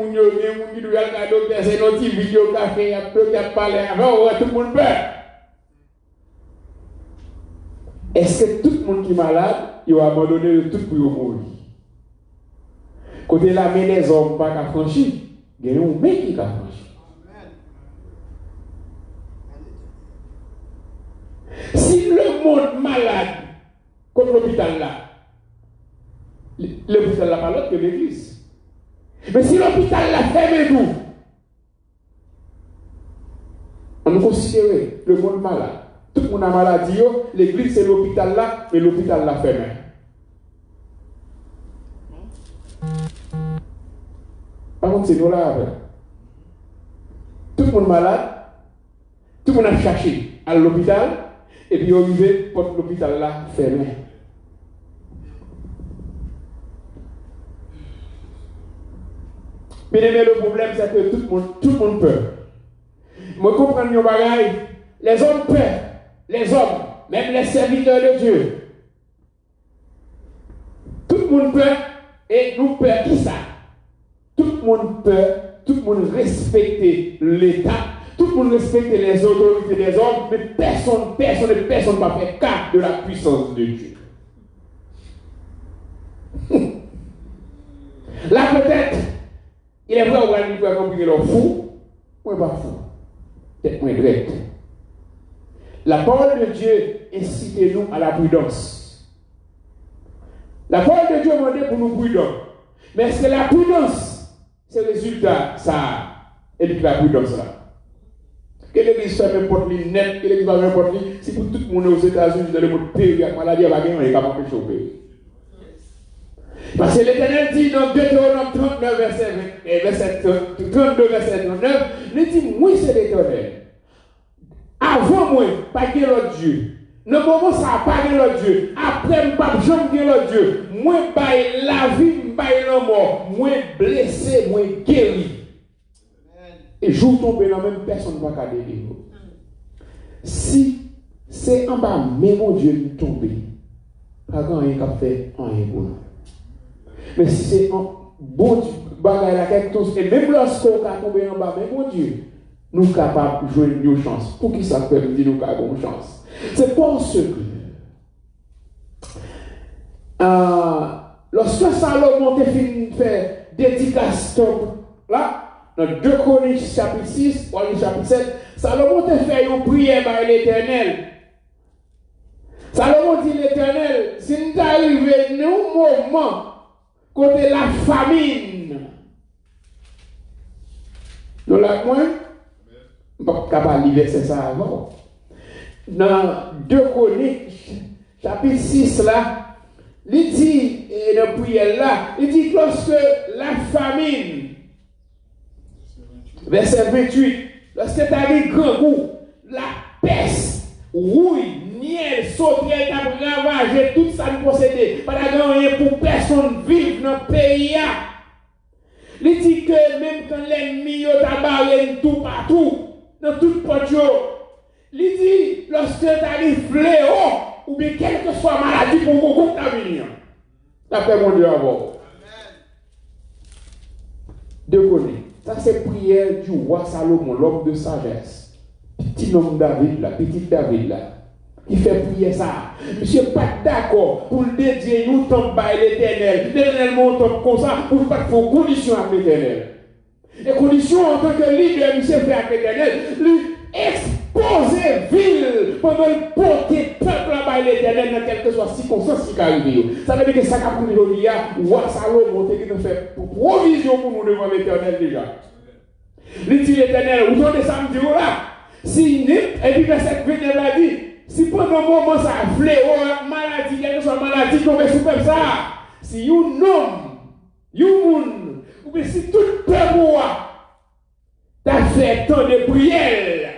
Speaker 4: qui doivent aller docteur, c'est notre vidéo qui a fait, il y a parlé avant, tout le monde peur. Est-ce que tout le monde qui est malade, il va abandonner tout pour mourir? Côté la main des hommes, pas qu'à franchir, il y a un mec qui a franchi. Si le monde malade, comme l'hôpital là, l'hôpital là pas l'autre que l'église. Mais si l'hôpital là fermé nous, on considère le monde malade. Tout le monde a maladie, l'église c'est l'hôpital là, mais l'hôpital là fermé. Par contre, c'est nous là. Tout le monde malade, tout le monde a cherché à l'hôpital, et puis on arrive pour l'hôpital là fermé. Mais le problème, c'est que tout le monde peur. Moi, je comprends nos bagailles. Les hommes peur. Les hommes, même les serviteurs de Dieu. Tout le monde peur et nous peur qui ça? Tout le monde peur, tout le monde respecte l'État, tout le monde respecte les autorités des hommes, mais personne ne va faire cas de la puissance de Dieu. Là peut-être, il est vrai qu'on va comprendre leur fou, moi pas fou, peut-être moins direct. La parole de Dieu incite-nous à la prudence. La parole de Dieu demande pour nous prudents. Mais est-ce que la prudence, c'est le résultat, ça, et la prudence là? Que l'église fait n'importe qui net, que l'église va n'importe qui, si pour tout le monde aux États-Unis, dans le monde pays, il y a maladie, il va gagner, il va pas empêcher au pays. Parce que l'Éternel dit dans Deutéronome 39, verset 32, verset 39, il dit, moi c'est l'Éternel. Avant moi, pas de l'autre Dieu. Ne moment ça, pas de l'autre Dieu. Après, pas de jamais de l'autre Dieu. Moi, bail la vie, bail la mort. Moi, blessé, moi, guéri. Et jour tombé dans même personne ne va garder. Si c'est en bas, mais mon Dieu est tombé, pas grand rien qu'à faire en un bon. Mais si c'est un bon Dieu, bagaille la quelque chose, et même lorsqu'on a tombé en bas, mais mon Dieu, nous sommes capables de jouer une chance. Pour qui ça fait dire nous avons une chance? C'est parce que lorsque Salomon a fini de faire dédicace là, dans 2 Chroniques chapitre 6, 3 chapitre 7, Salomon a fait une prière par l'Éternel. Salomon dit l'Éternel, si nous arrivons à un moment côté la famine, nous l'avons moins. Je ne suis pas capable de lire ça avant. Dans 2 Chroniques, chapitre 6, là, Il dit, et dans la prière là, il dit que lorsque la famine, verset 28, lorsque tu as des grands coups, la peste, rouille, miel, sauterelle, tu as ravagé tout ça de posséder, pas de rien pour personne vivre dans le pays. Il dit que même quand l'ennemi t'a barré tout partout, dans toute porte, il dit, lorsque tu as des fléaux, ou bien quelle que soit maladie pour beaucoup d'avenir. D'après mon Dieu avant. De connaître. Ça c'est prière du roi Salomon, l'homme de sagesse. Petit homme David là, petit David là. Qui fait prier ça. Monsieur pas d'accord pour le dédier nous temps par l'éternel. L'éternel monte comme ça pour pas faire condition avec l'éternel. Et condition en tant que leader, monsieur fait avec l'éternel, lui exposer ville pendant le porter peuple là-bas l'éternel dans quelque soit circonstance qui arrive. Ça veut dire que ça a pris aujourd'hui, roi Salomon qui nous fait provision pour nous devant l'éternel déjà. Il dit l'éternel, vous entendez ça me dit là, si et puis verset 29 l'a dit, si pendant un moment ça fléau, maladie, quelque soit maladie tombe sur peuple ça, si you moun, ou bien si tout peuple t'as fait tant de prières,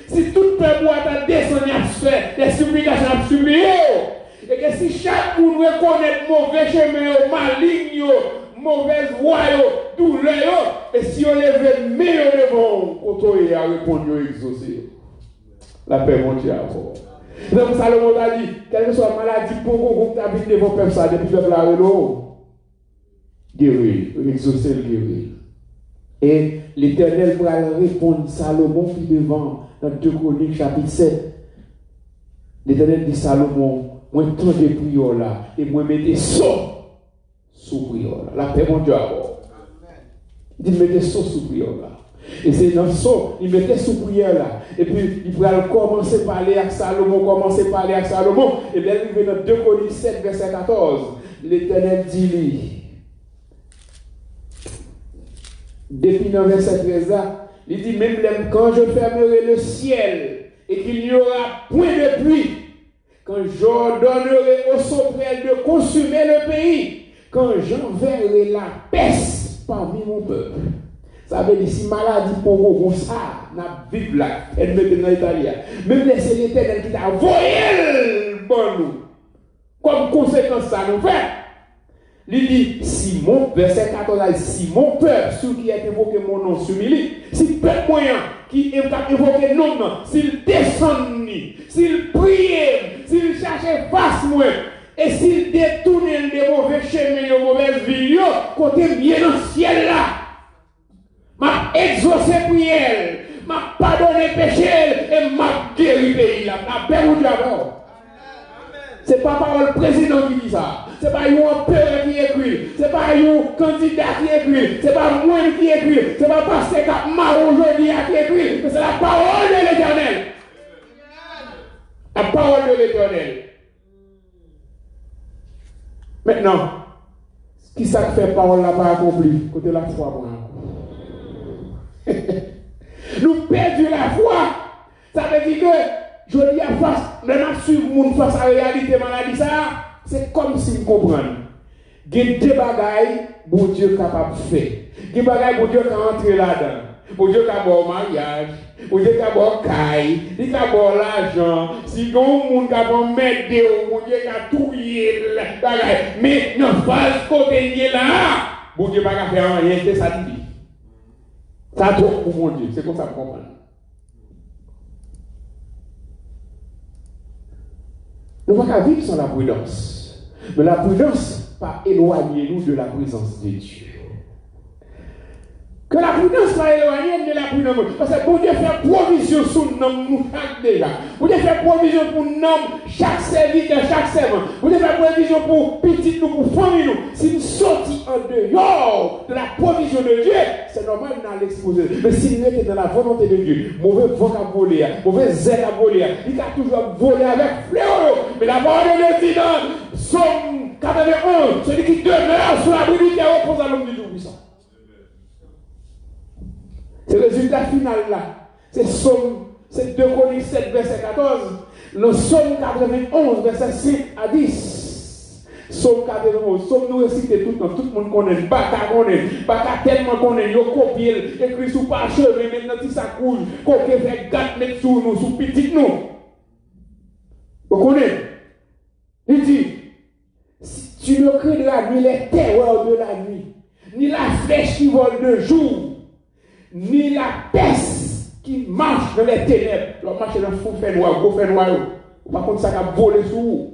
Speaker 4: si tout peuple t'a descendu à faire des supplications à supplier, et que si chaque monde reconnaît mauvais chemin, maligne, mauvaise voie, douleur, et si on lève meilleur devant, quand on a répondu à exaucer. La paix monte à fort. Donc Salomon a dit, quelle que soit la maladie, pour qu'on t'habite devant le peuple, ça, depuis le peuple à l'eau, guérir, exaucer le guérir. Et l'Éternel va répondre Salomon qui devant dans 2 Chroniques chapitre 7. L'Éternel dit Salomon, moi tant de prières là, et moi mettez ça sous prière là. La paix mon Dieu d'abord. Il dit mettez ça sous prière là. Et c'est dans ça, il mettait sous prière là. Et puis il va commencer à parler avec Salomon, et bien il vient dans 2 Chroniques 7 verset 14. L'Éternel dit lui. Depuis le verset 13, il dit même quand je fermerai le ciel et qu'il n'y aura point de pluie, quand j'ordonnerai aux sauterelles de consumer le pays, quand j'enverrai la peste parmi mon peuple. Ça veut dire si maladie pour vous, ça, n'a vivre là, elle met dans l'Italie. Même c'est l'Éternel qui t'a envoyé bon nous. Comme conséquence, ça nous fait. Il dit, si mon, verset 14, si mon peuple, ceux qui a évoqué mon nom, s'humilie, si le peuple moyen qui a évoqué mon nom, s'il descend, s'il prie, s'il cherche face moi, et s'il détourne des mauvais chemins, des mauvaises vies, côté bien dans le ciel là, m'a exaucé prière, m'a pardonné péché, et m'a guéri pays là, la paix ou d'abord. C'est pas parole président qui dit ça. C'est pas un père qui écrit. C'est pas un candidat qui écrit. C'est pas moi qui écrit. C'est pas pasteur qui m'a aujourd'hui qui écrit. Mais c'est la parole de l'Éternel. La parole de l'Éternel. Maintenant, qui ça fait parole là pas accompli côté la foi moi. Nous perdons la foi. Ça veut dire que je dis à face, maintenant suivre mon face à la réalité maladie ça, c'est comme si vous comprenez. Il y a des bagailles que Dieu est capable de faire. Il y a des bagailles que Dieu est entré là-dedans. Pour Dieu qui a bon mariage, pour Dieu qui a bon caille, il a bon l'argent. Si on monde qui a bon mettre, pour Dieu qui a tout y mais non pas côté là, pour Dieu pas faire rien, c'est ça dit. Ça trop pour mon Dieu, c'est comme ça qu'on comprend. Nous ne pouvons pas vivre sans la prudence. Mais la prudence, pas éloigner nous de la présence de Dieu. Que la prudence soit éloignée de la prudence. Parce que pour Dieu faire provision sur nous chaque déjà. Pour Dieu faire provision pour nous, chaque serviteur, chaque servant. Pour Dieu faire provision pour petit nous, pour famille nous. Si nous sortons en dehors de la provision de Dieu, c'est normal de l'exposer. Mais si nous sommes dans la volonté de Dieu, mauvais vocabulaire, mauvais zèle à voler, il a toujours volé avec fléau. Mais la parole de Dieu dit dans Somme 81, celui qui demeure sur la brûlure repose à l'homme du Tout-Puissant. C'est le résultat final là. C'est 2 Chroniques 7, verset 14. Le Somme 91, verset 5 à 10. Somme 91, somme nous réciter tout le temps, tout le monde connaît, pas tellement connaît, yo copier, écrit sous parchemin, maintenant si ça coule, copier fait gâte mettre sous nous, sous petit nous. Vous connaissez? Il dit, si tu ne cries de la nuit, les terreurs de la nuit, ni la flèche qui vole de jour, ni la peste qui marche dans les ténèbres, l'on marche dans le fou fait noir, gros fait noir, par contre ça va voler sur vous.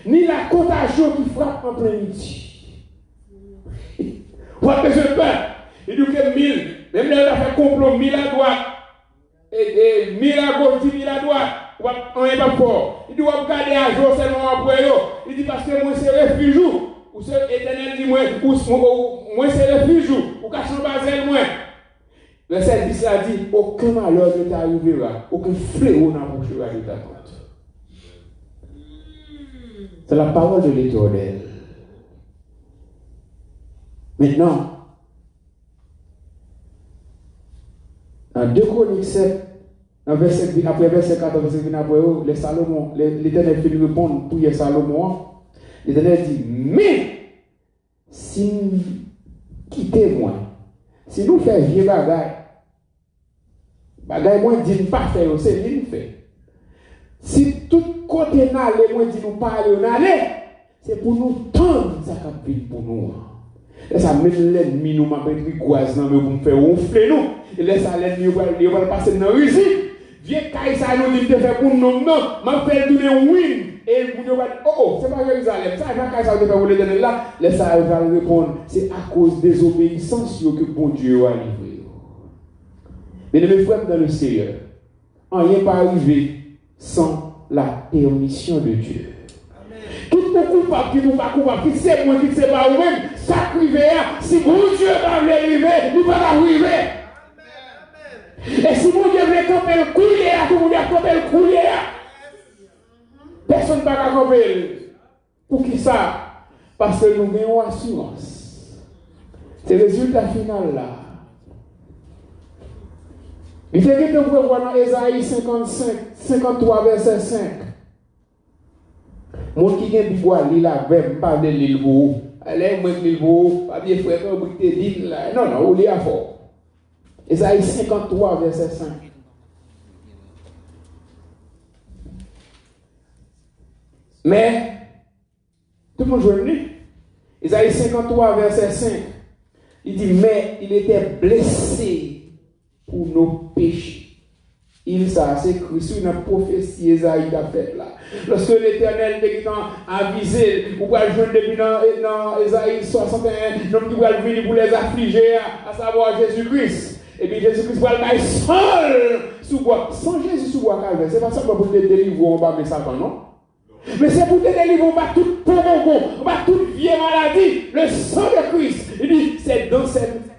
Speaker 4: Ni la contagion qui frappe en plein midi. Vous avez besoin de peur. Il dit que 1000, même là, il a fait complot, 1000 à droite, et 1000 à gauche, 10 000 à droite, on n'est pas fort. Il dit, on va garder à jour seulement après eux. Il dit, parce que moi, c'est refuge, ou c'est éternel, dit, moi, c'est refuge, ou cache le basel, moi. Verset 10 a dit, aucun malheur ne t'arrivera, aucun fléau n'approchera de ta porte. C'est la parole de l'Éternel. Maintenant, en 2 Chroniques 7, après verset 14, verset 20, après les Salomon, l'Éternel fait lui répondre pour les Salomon. L'Éternel dit, mais si nous quittons moi, si nous faisons vieux bagaille moins dit pas faire, c'est lui fait. Si tout côté n'allait, moi dit nous parler, on allait, c'est pour nous tendre ça qui pour nous. Et ça met l'ennemi nous m'a pris gouaz dans mais pour me faire ronfler nous. Et laisse ça l'ennemi il va passer dans résine. Viens caille ça nous dit de faire pour nous non, m'a fait donner win et vous devez oh c'est pas Jérusalem, ça va caille ça de faire pour l'éternel là, laisse ça va répondre, c'est à cause des obéissances que bon Dieu a livré. Mais mes frères dans le Seigneur, rien pas arrivé sans la permission de Dieu. Tout le coupable, qui n'est pas coupable, qui c'est moi, qui c'est pas vous-même, ça privé, si bon Dieu va arriver, il va arriver. Et si mon Dieu veut camper le coulier, tout le monde a campé le coulier. Personne ne va camper. Pour qui ça? Parce que nous avons assurance. C'est le résultat final là. Il fait que vous voir dans Ésaïe 53, verset 5. Mon qui vient du bois, il a même pas de l'île beau. Allez, moi, l'île beau, pas bien frère, vous briquez l'île là. Non, non, il est à fort. Ésaïe 53, verset 5. Mais, tout le monde joue venu. Ésaïe 53, verset 5. Il dit, mais il était blessé pour nos péchés. Il ça, c'est Christ, une prophétie Ésaïe a faite là. Lorsque l'Éternel a avisé, ou va jouer depuis dans Ésaïe 61, l'homme qui va venir pour les affliger, à savoir Jésus-Christ. Et bien Jésus-Christ va le mettre seul sous bois. Sans Jésus sous bois, calvaire. C'est pas ça pour te délivrer en bas, mais ça va, non? Mais c'est pour te délivrer, on va tout pauvre, on va toute vieille maladie. Le sang de Christ. Il dit, c'est dans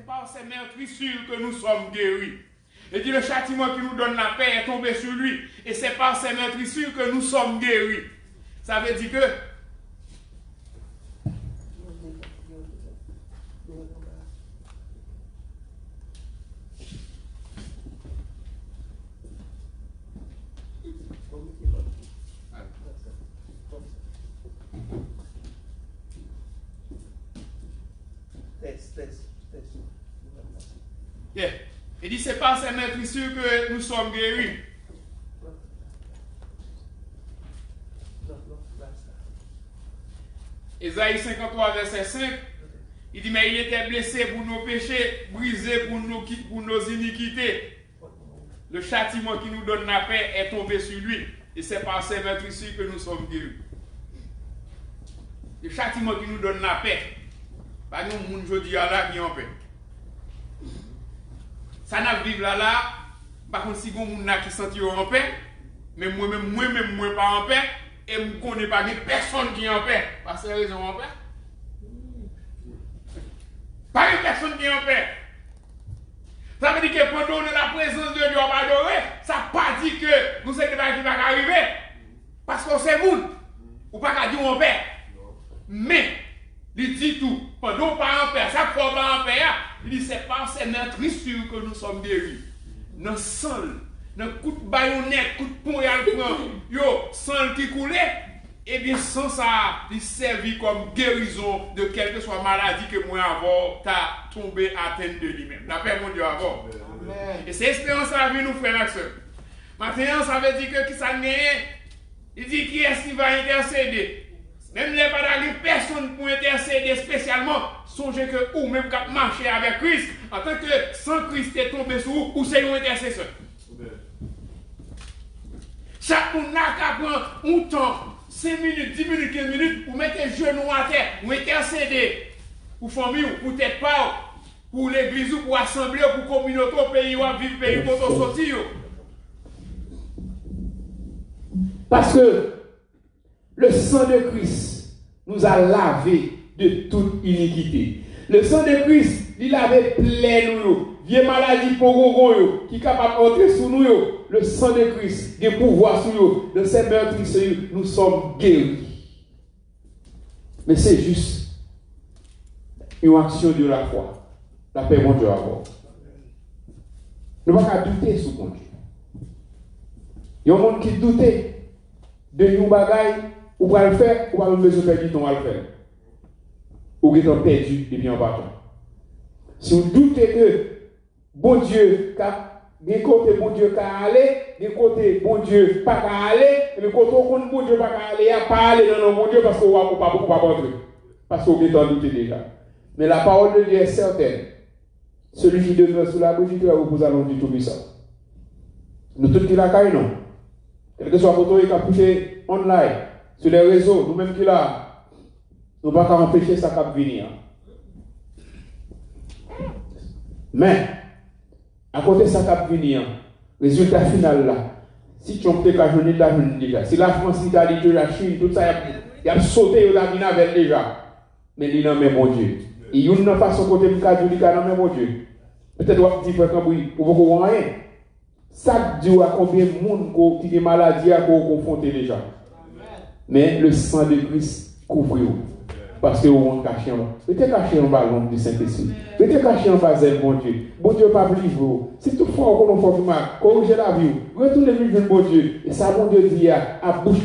Speaker 4: par ces meurtrissures que nous sommes guéris. Il dit, le châtiment qui nous donne la paix est tombé sur lui. Et c'est par ces meurtrissures que nous sommes guéris. Ça veut dire que yeah. Il dit, c'est par ces meurtrissures que nous sommes guéris. Ésaïe 53, verset 5, il dit, mais il était blessé pour nos péchés, brisé pour nos iniquités. Le châtiment qui nous donne la paix est tombé sur lui. Et c'est par ces meurtrissures que nous sommes guéris. Le châtiment qui nous donne la paix. Pas nous, moun jodi là qui en paix. Ça n'a vivre là, par contre, si vous avez qui senti en paix, mais moi-même, pas en paix, et je ne connais pas personne qui est en paix. Parce que c'est raison en paix. Pas une personne qui est en paix. Ça veut dire que pendant la présence de Dieu, on va adorer. Ça ne veut pas dire que nous savons pas qui va arriver. Parce qu'on sait vous. Ou pas qu'à dire en paix. Mais, il dit tout. Pendant qu'on pas en paix, ça ne faut pas en paix. Il dit, c'est par ces meurtrissures que nous sommes guéris. Dans le sang, dans le coup de baïonnette, coup de poing, yo, sang qui coulait,
Speaker 5: et bien sans ça, il servit comme guérison de quelque que soit maladie que moi avant, t'as tombé atteinte de lui-même. La paix, mon Dieu, avant. Et c'est espérance à la vie, nous, frères et sœurs. Maintenant, ça veut dire que qui ça n'est, il dit qui est-ce qui va intercéder. Même les pas d'arriver personne pour intercéder spécialement. Songez que ou même quand marcher avec Christ, en tant que sans Christ est tombé sur vous, ou c'est un intercesseur. Chaque monde n'a qu'à prendre un temps, 5 minutes, 10 minutes, 15 minutes, pour mettre les genoux à terre, pour intercéder pour famille, pour tête pas, pour l'église, pour assemblée, pour communauté, pour pays, pour vivre pays, pour sortir.
Speaker 4: Parce que le sang de Christ nous a lavé de toute iniquité. Le sang de Christ, il avait plein nous. Vieux maladie pour nous, qui est capable d'entrer sous nous. Le sang de Christ, il a pouvoir sur nous. De ces meurtrisseurs, nous sommes guéris. Mais c'est juste une action de la foi. La paix, mon Dieu, avant. Nous ne pouvons pas douter sur mon Dieu. Il y a un monde qui doute de nous bagaille, ou va le faire, ou va le besoin de faire du temps à le faire. Ou qui est perdu depuis en bâton. Si vous doutez que bon Dieu, des côtés bon Dieu qui a allé, des côtés bon Dieu pas qu'à aller, et des côtés bon Dieu pas qu'à aller, il n'y a pas aller dans le bon Dieu parce qu'on ne va pas rentrer. Parce qu'on est en doute déjà. Mais la parole de Dieu est certaine. Celui qui demeure sous la bougie, va vous allons du tout-puissant. Nous tous qui la caille, non. Quel que soit votre qui a poussé online, sur les réseaux, nous-mêmes qui là, nous ne pouvons pas empêcher ça de venir. Mais, à côté de ça qui venir, résultat final là, si tu as fait la journée de la journée déjà, si la France, l'Italie, la Chine, tout ça, il y a sauté au la avec déjà. Mais il n'a même mon Dieu. Et il y a une façon côté de cas du cas, mon Dieu. Peut-être qu'on dit, frère Camboui, vous ne voyez rien. Ça dit à combien de monde qui est maladie à confronter déjà. Mais le sang de Christ couvre vous. Parce que vous êtes caché en bas. Vous êtes caché en bas l'ombre du Saint-Esprit. Vous êtes caché en bas de bon Dieu. Bon Dieu pas oublier vous. Si toutefois on a fait mal, corrigez la vie. Retournez vivre bon Dieu. Et ça, bon Dieu dit à bouche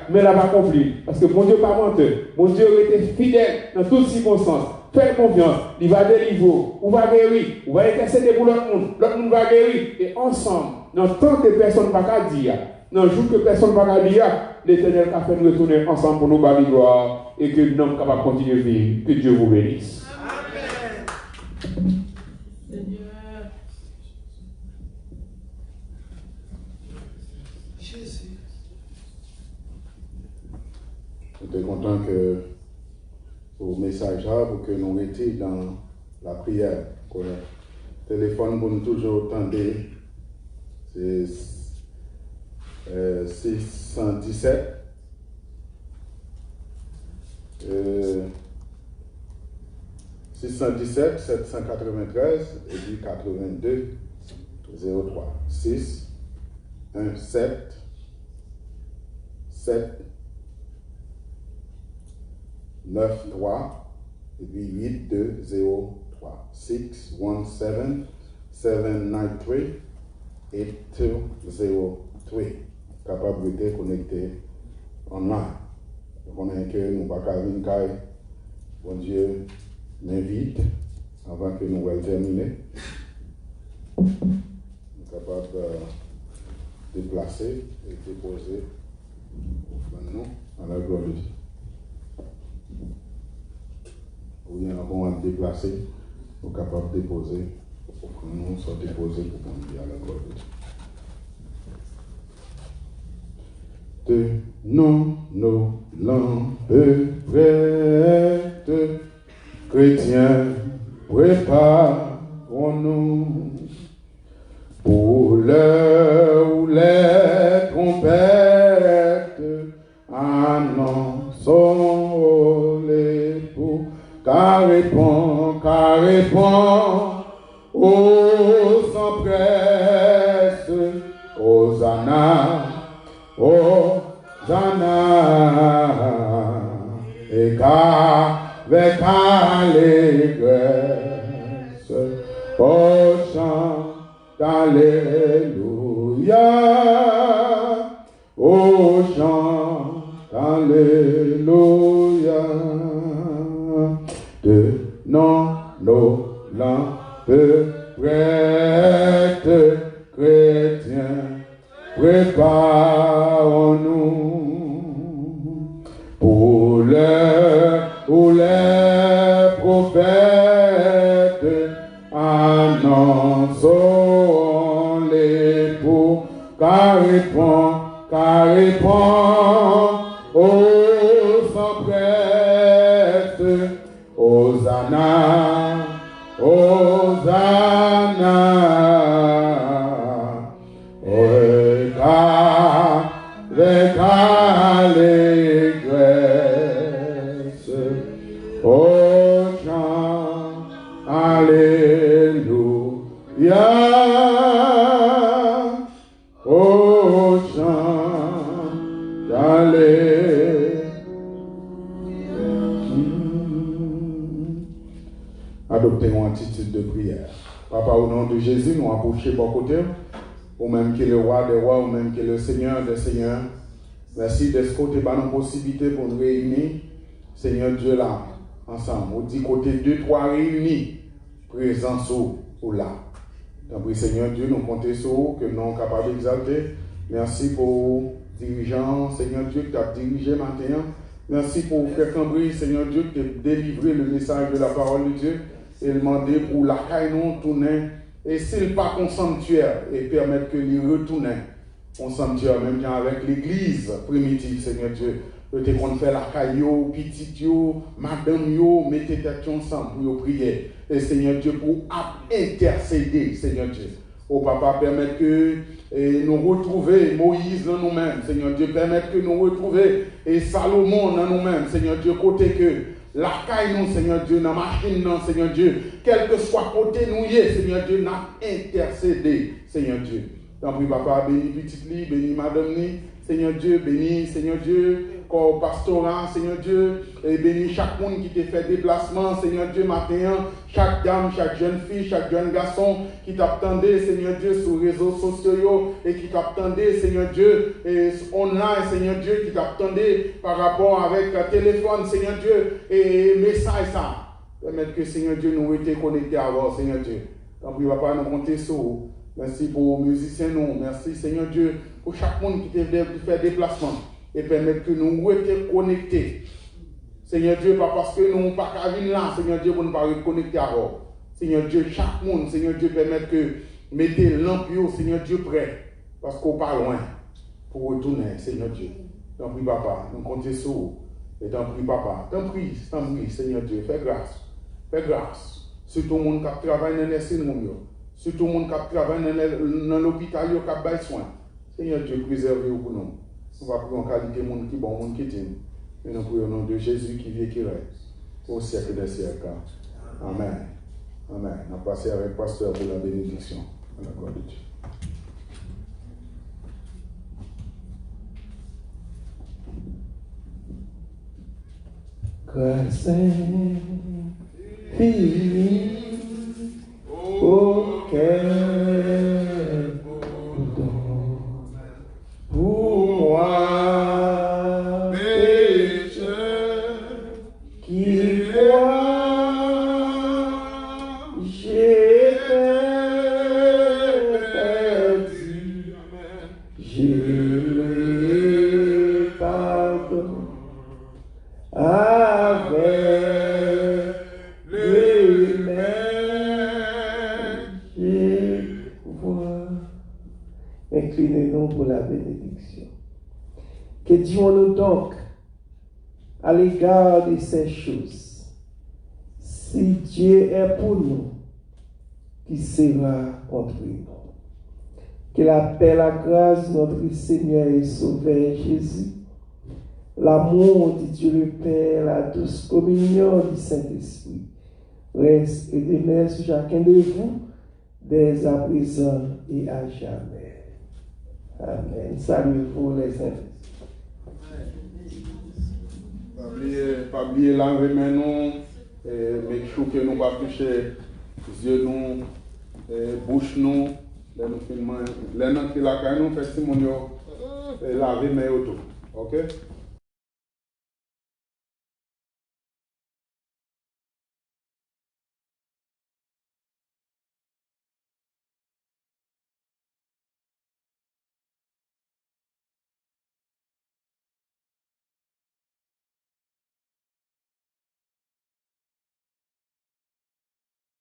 Speaker 4: mais là va accomplir. Parce que bon Dieu pas menteur. Bon Dieu était fidèle dans toutes circonstances. Faites confiance. Il va délivrer. On va guérir. On va intercéder pour l'autre monde. L'autre monde va guérir. Et ensemble, dans tant que personne ne va pas dire, dans le jour que personne ne va dire, l'Éternel a fait nous retourner ensemble pour nous bâtir gloire et que nous sommes capables de continuer à vivre. Que Dieu vous bénisse. Amen.
Speaker 1: J'étais content que au message là, pour que nous étions dans la prière. Le téléphone pour nous toujours tenter, c'est 617 617 793 et puis 82 03 6 1 7 7 9 3 et puis 8 2 0 3 6 1 7 7 9 3 8 2 0 3 capable de connecter online. On est que nous pas qu'à venir. Bon Dieu m'invite avant que nous allons terminer. Nous sommes capables de déplacer et déposer nous à la gloire de Dieu. Ou bien avant de déplacer, nous sommes capables de déposer pour que nous soyons déposés pour qu'on vienne à la gloire de Dieu. Tenons nos lampes prêtes, chrétiens, préparons-nous pour l'heure où les trompettes annonceront l'époux, car répond, ô sans presse, Hosanna. Hosanna, et qu'avec allégresse, au chant d'Alléluia, au chant d'Alléluia. Préparons-nous pour l'heure où les prophètes annonceront l'époux, car répond, oh, sans prête, Hosanna, Hosanna, avec allégresse, oh chant, alléluia, oh chant, alléluia. Adoptez-nous une attitude de prière. Papa, au nom de Jésus, nous approchons par côté, ou même qui est le roi des rois, ou même qui est le Seigneur des seigneurs. Merci de ce côté, par nos possibilités pour nous réunir, Seigneur Dieu, là, ensemble. On dit côté 2-3 réunis, présents ou là. Donc, Seigneur Dieu, nous comptons sur vous, que nous sommes capables d'exalter. Merci pour dirigeants, Seigneur Dieu, qui t'a dirigé maintenant. Merci pour Frère Cambry, Seigneur Dieu, qui t'a délivré le message de la parole de Dieu et demander pour la caille nous tourner. Et s'il pas qu'on sanctuaire et permettre que lui retourne au sanctuaire, même temps avec l'église primitive, Seigneur Dieu, que tu qu'on fait la caille, petit yo, madame yo, mettez tête ensemble pour prier. Et Seigneur Dieu, pour intercéder, Seigneur Dieu. Au Papa, permettre que nous retrouver Moïse dans nous-mêmes, Seigneur Dieu, permettre que nous retrouver et Salomon dans nous-mêmes, Seigneur Dieu, côté que la caille nous, Seigneur Dieu, dans la machine, non, Seigneur Dieu, quel que soit côté nous, Seigneur Dieu, n'a intercédé, Seigneur Dieu. Tant pis, Papa, bénis petite Lee, bénis Madame Lee, Seigneur Dieu, bénis, Seigneur Dieu, corps pastoral, Seigneur Dieu, et bénis chaque monde qui t'a fait déplacement, Seigneur Dieu, matin, chaque dame, chaque jeune fille, chaque jeune garçon qui t'attendait, Seigneur Dieu, sur les réseaux sociaux et qui t'attendait, Seigneur Dieu, et online, Seigneur Dieu, qui t'attendait par rapport avec le téléphone, Seigneur Dieu, et message ça. Permettre que, Seigneur Dieu, nous étions connectés à vous, Seigneur Dieu. Tant pis, Papa, nous comptons sur vous. Merci pour les musiciens, nous. Merci, Seigneur Dieu, pour chaque monde qui fait déplacement. Et permettre que nous étions connectés. Seigneur Dieu, pas parce que nous ne sommes pas venir là, Seigneur Dieu, pour ne pas reconnecter à vous. Seigneur Dieu, chaque monde, Seigneur Dieu, permettre que mettez l'ampio, Seigneur Dieu, prêt. Parce qu'on pas loin pour retourner, Seigneur Dieu. Tant pis, Papa, nous comptons sur vous. Et tant pis, Papa, tant pis, Seigneur Dieu, fais grâce. Fais grâce. Sur tout le monde qui travaille dans les nursing, sur tout le monde qui travaille dans l'hôpital, qui a besoin de soins. Seigneur Dieu, préservez-vous pour nous. On va prendre en qualité de monde qui bon, monde qui t'aime. Et nous prions au nom de Jésus qui vit et qui règne au siècle des siècles. Amen. Amen. On va passer avec le pasteur pour la bénédiction. À la gloire de Dieu.
Speaker 3: Grâce infinie auquel pour moi pécheur qui croit j'étais perdu, je le pardonne avec lui-même je vois. Inclinez-nous pour la bénédiction. Que disons-nous donc à l'égard de ces choses? Si Dieu est pour nous, qui sera contre nous? Que la paix, la grâce de notre Seigneur et Sauveur Jésus, l'amour de Dieu le Père, la douce communion du Saint-Esprit reste et demeure sur chacun de vous, dès à présent et à jamais. Amen. Saluez-vous les saints.
Speaker 1: Pas oublier laver nous, mais que nous pas toucher les yeux nous, bouche nous, les nous filmons, les noms qui la caille nous, fait Simon laver mes autos. Ok?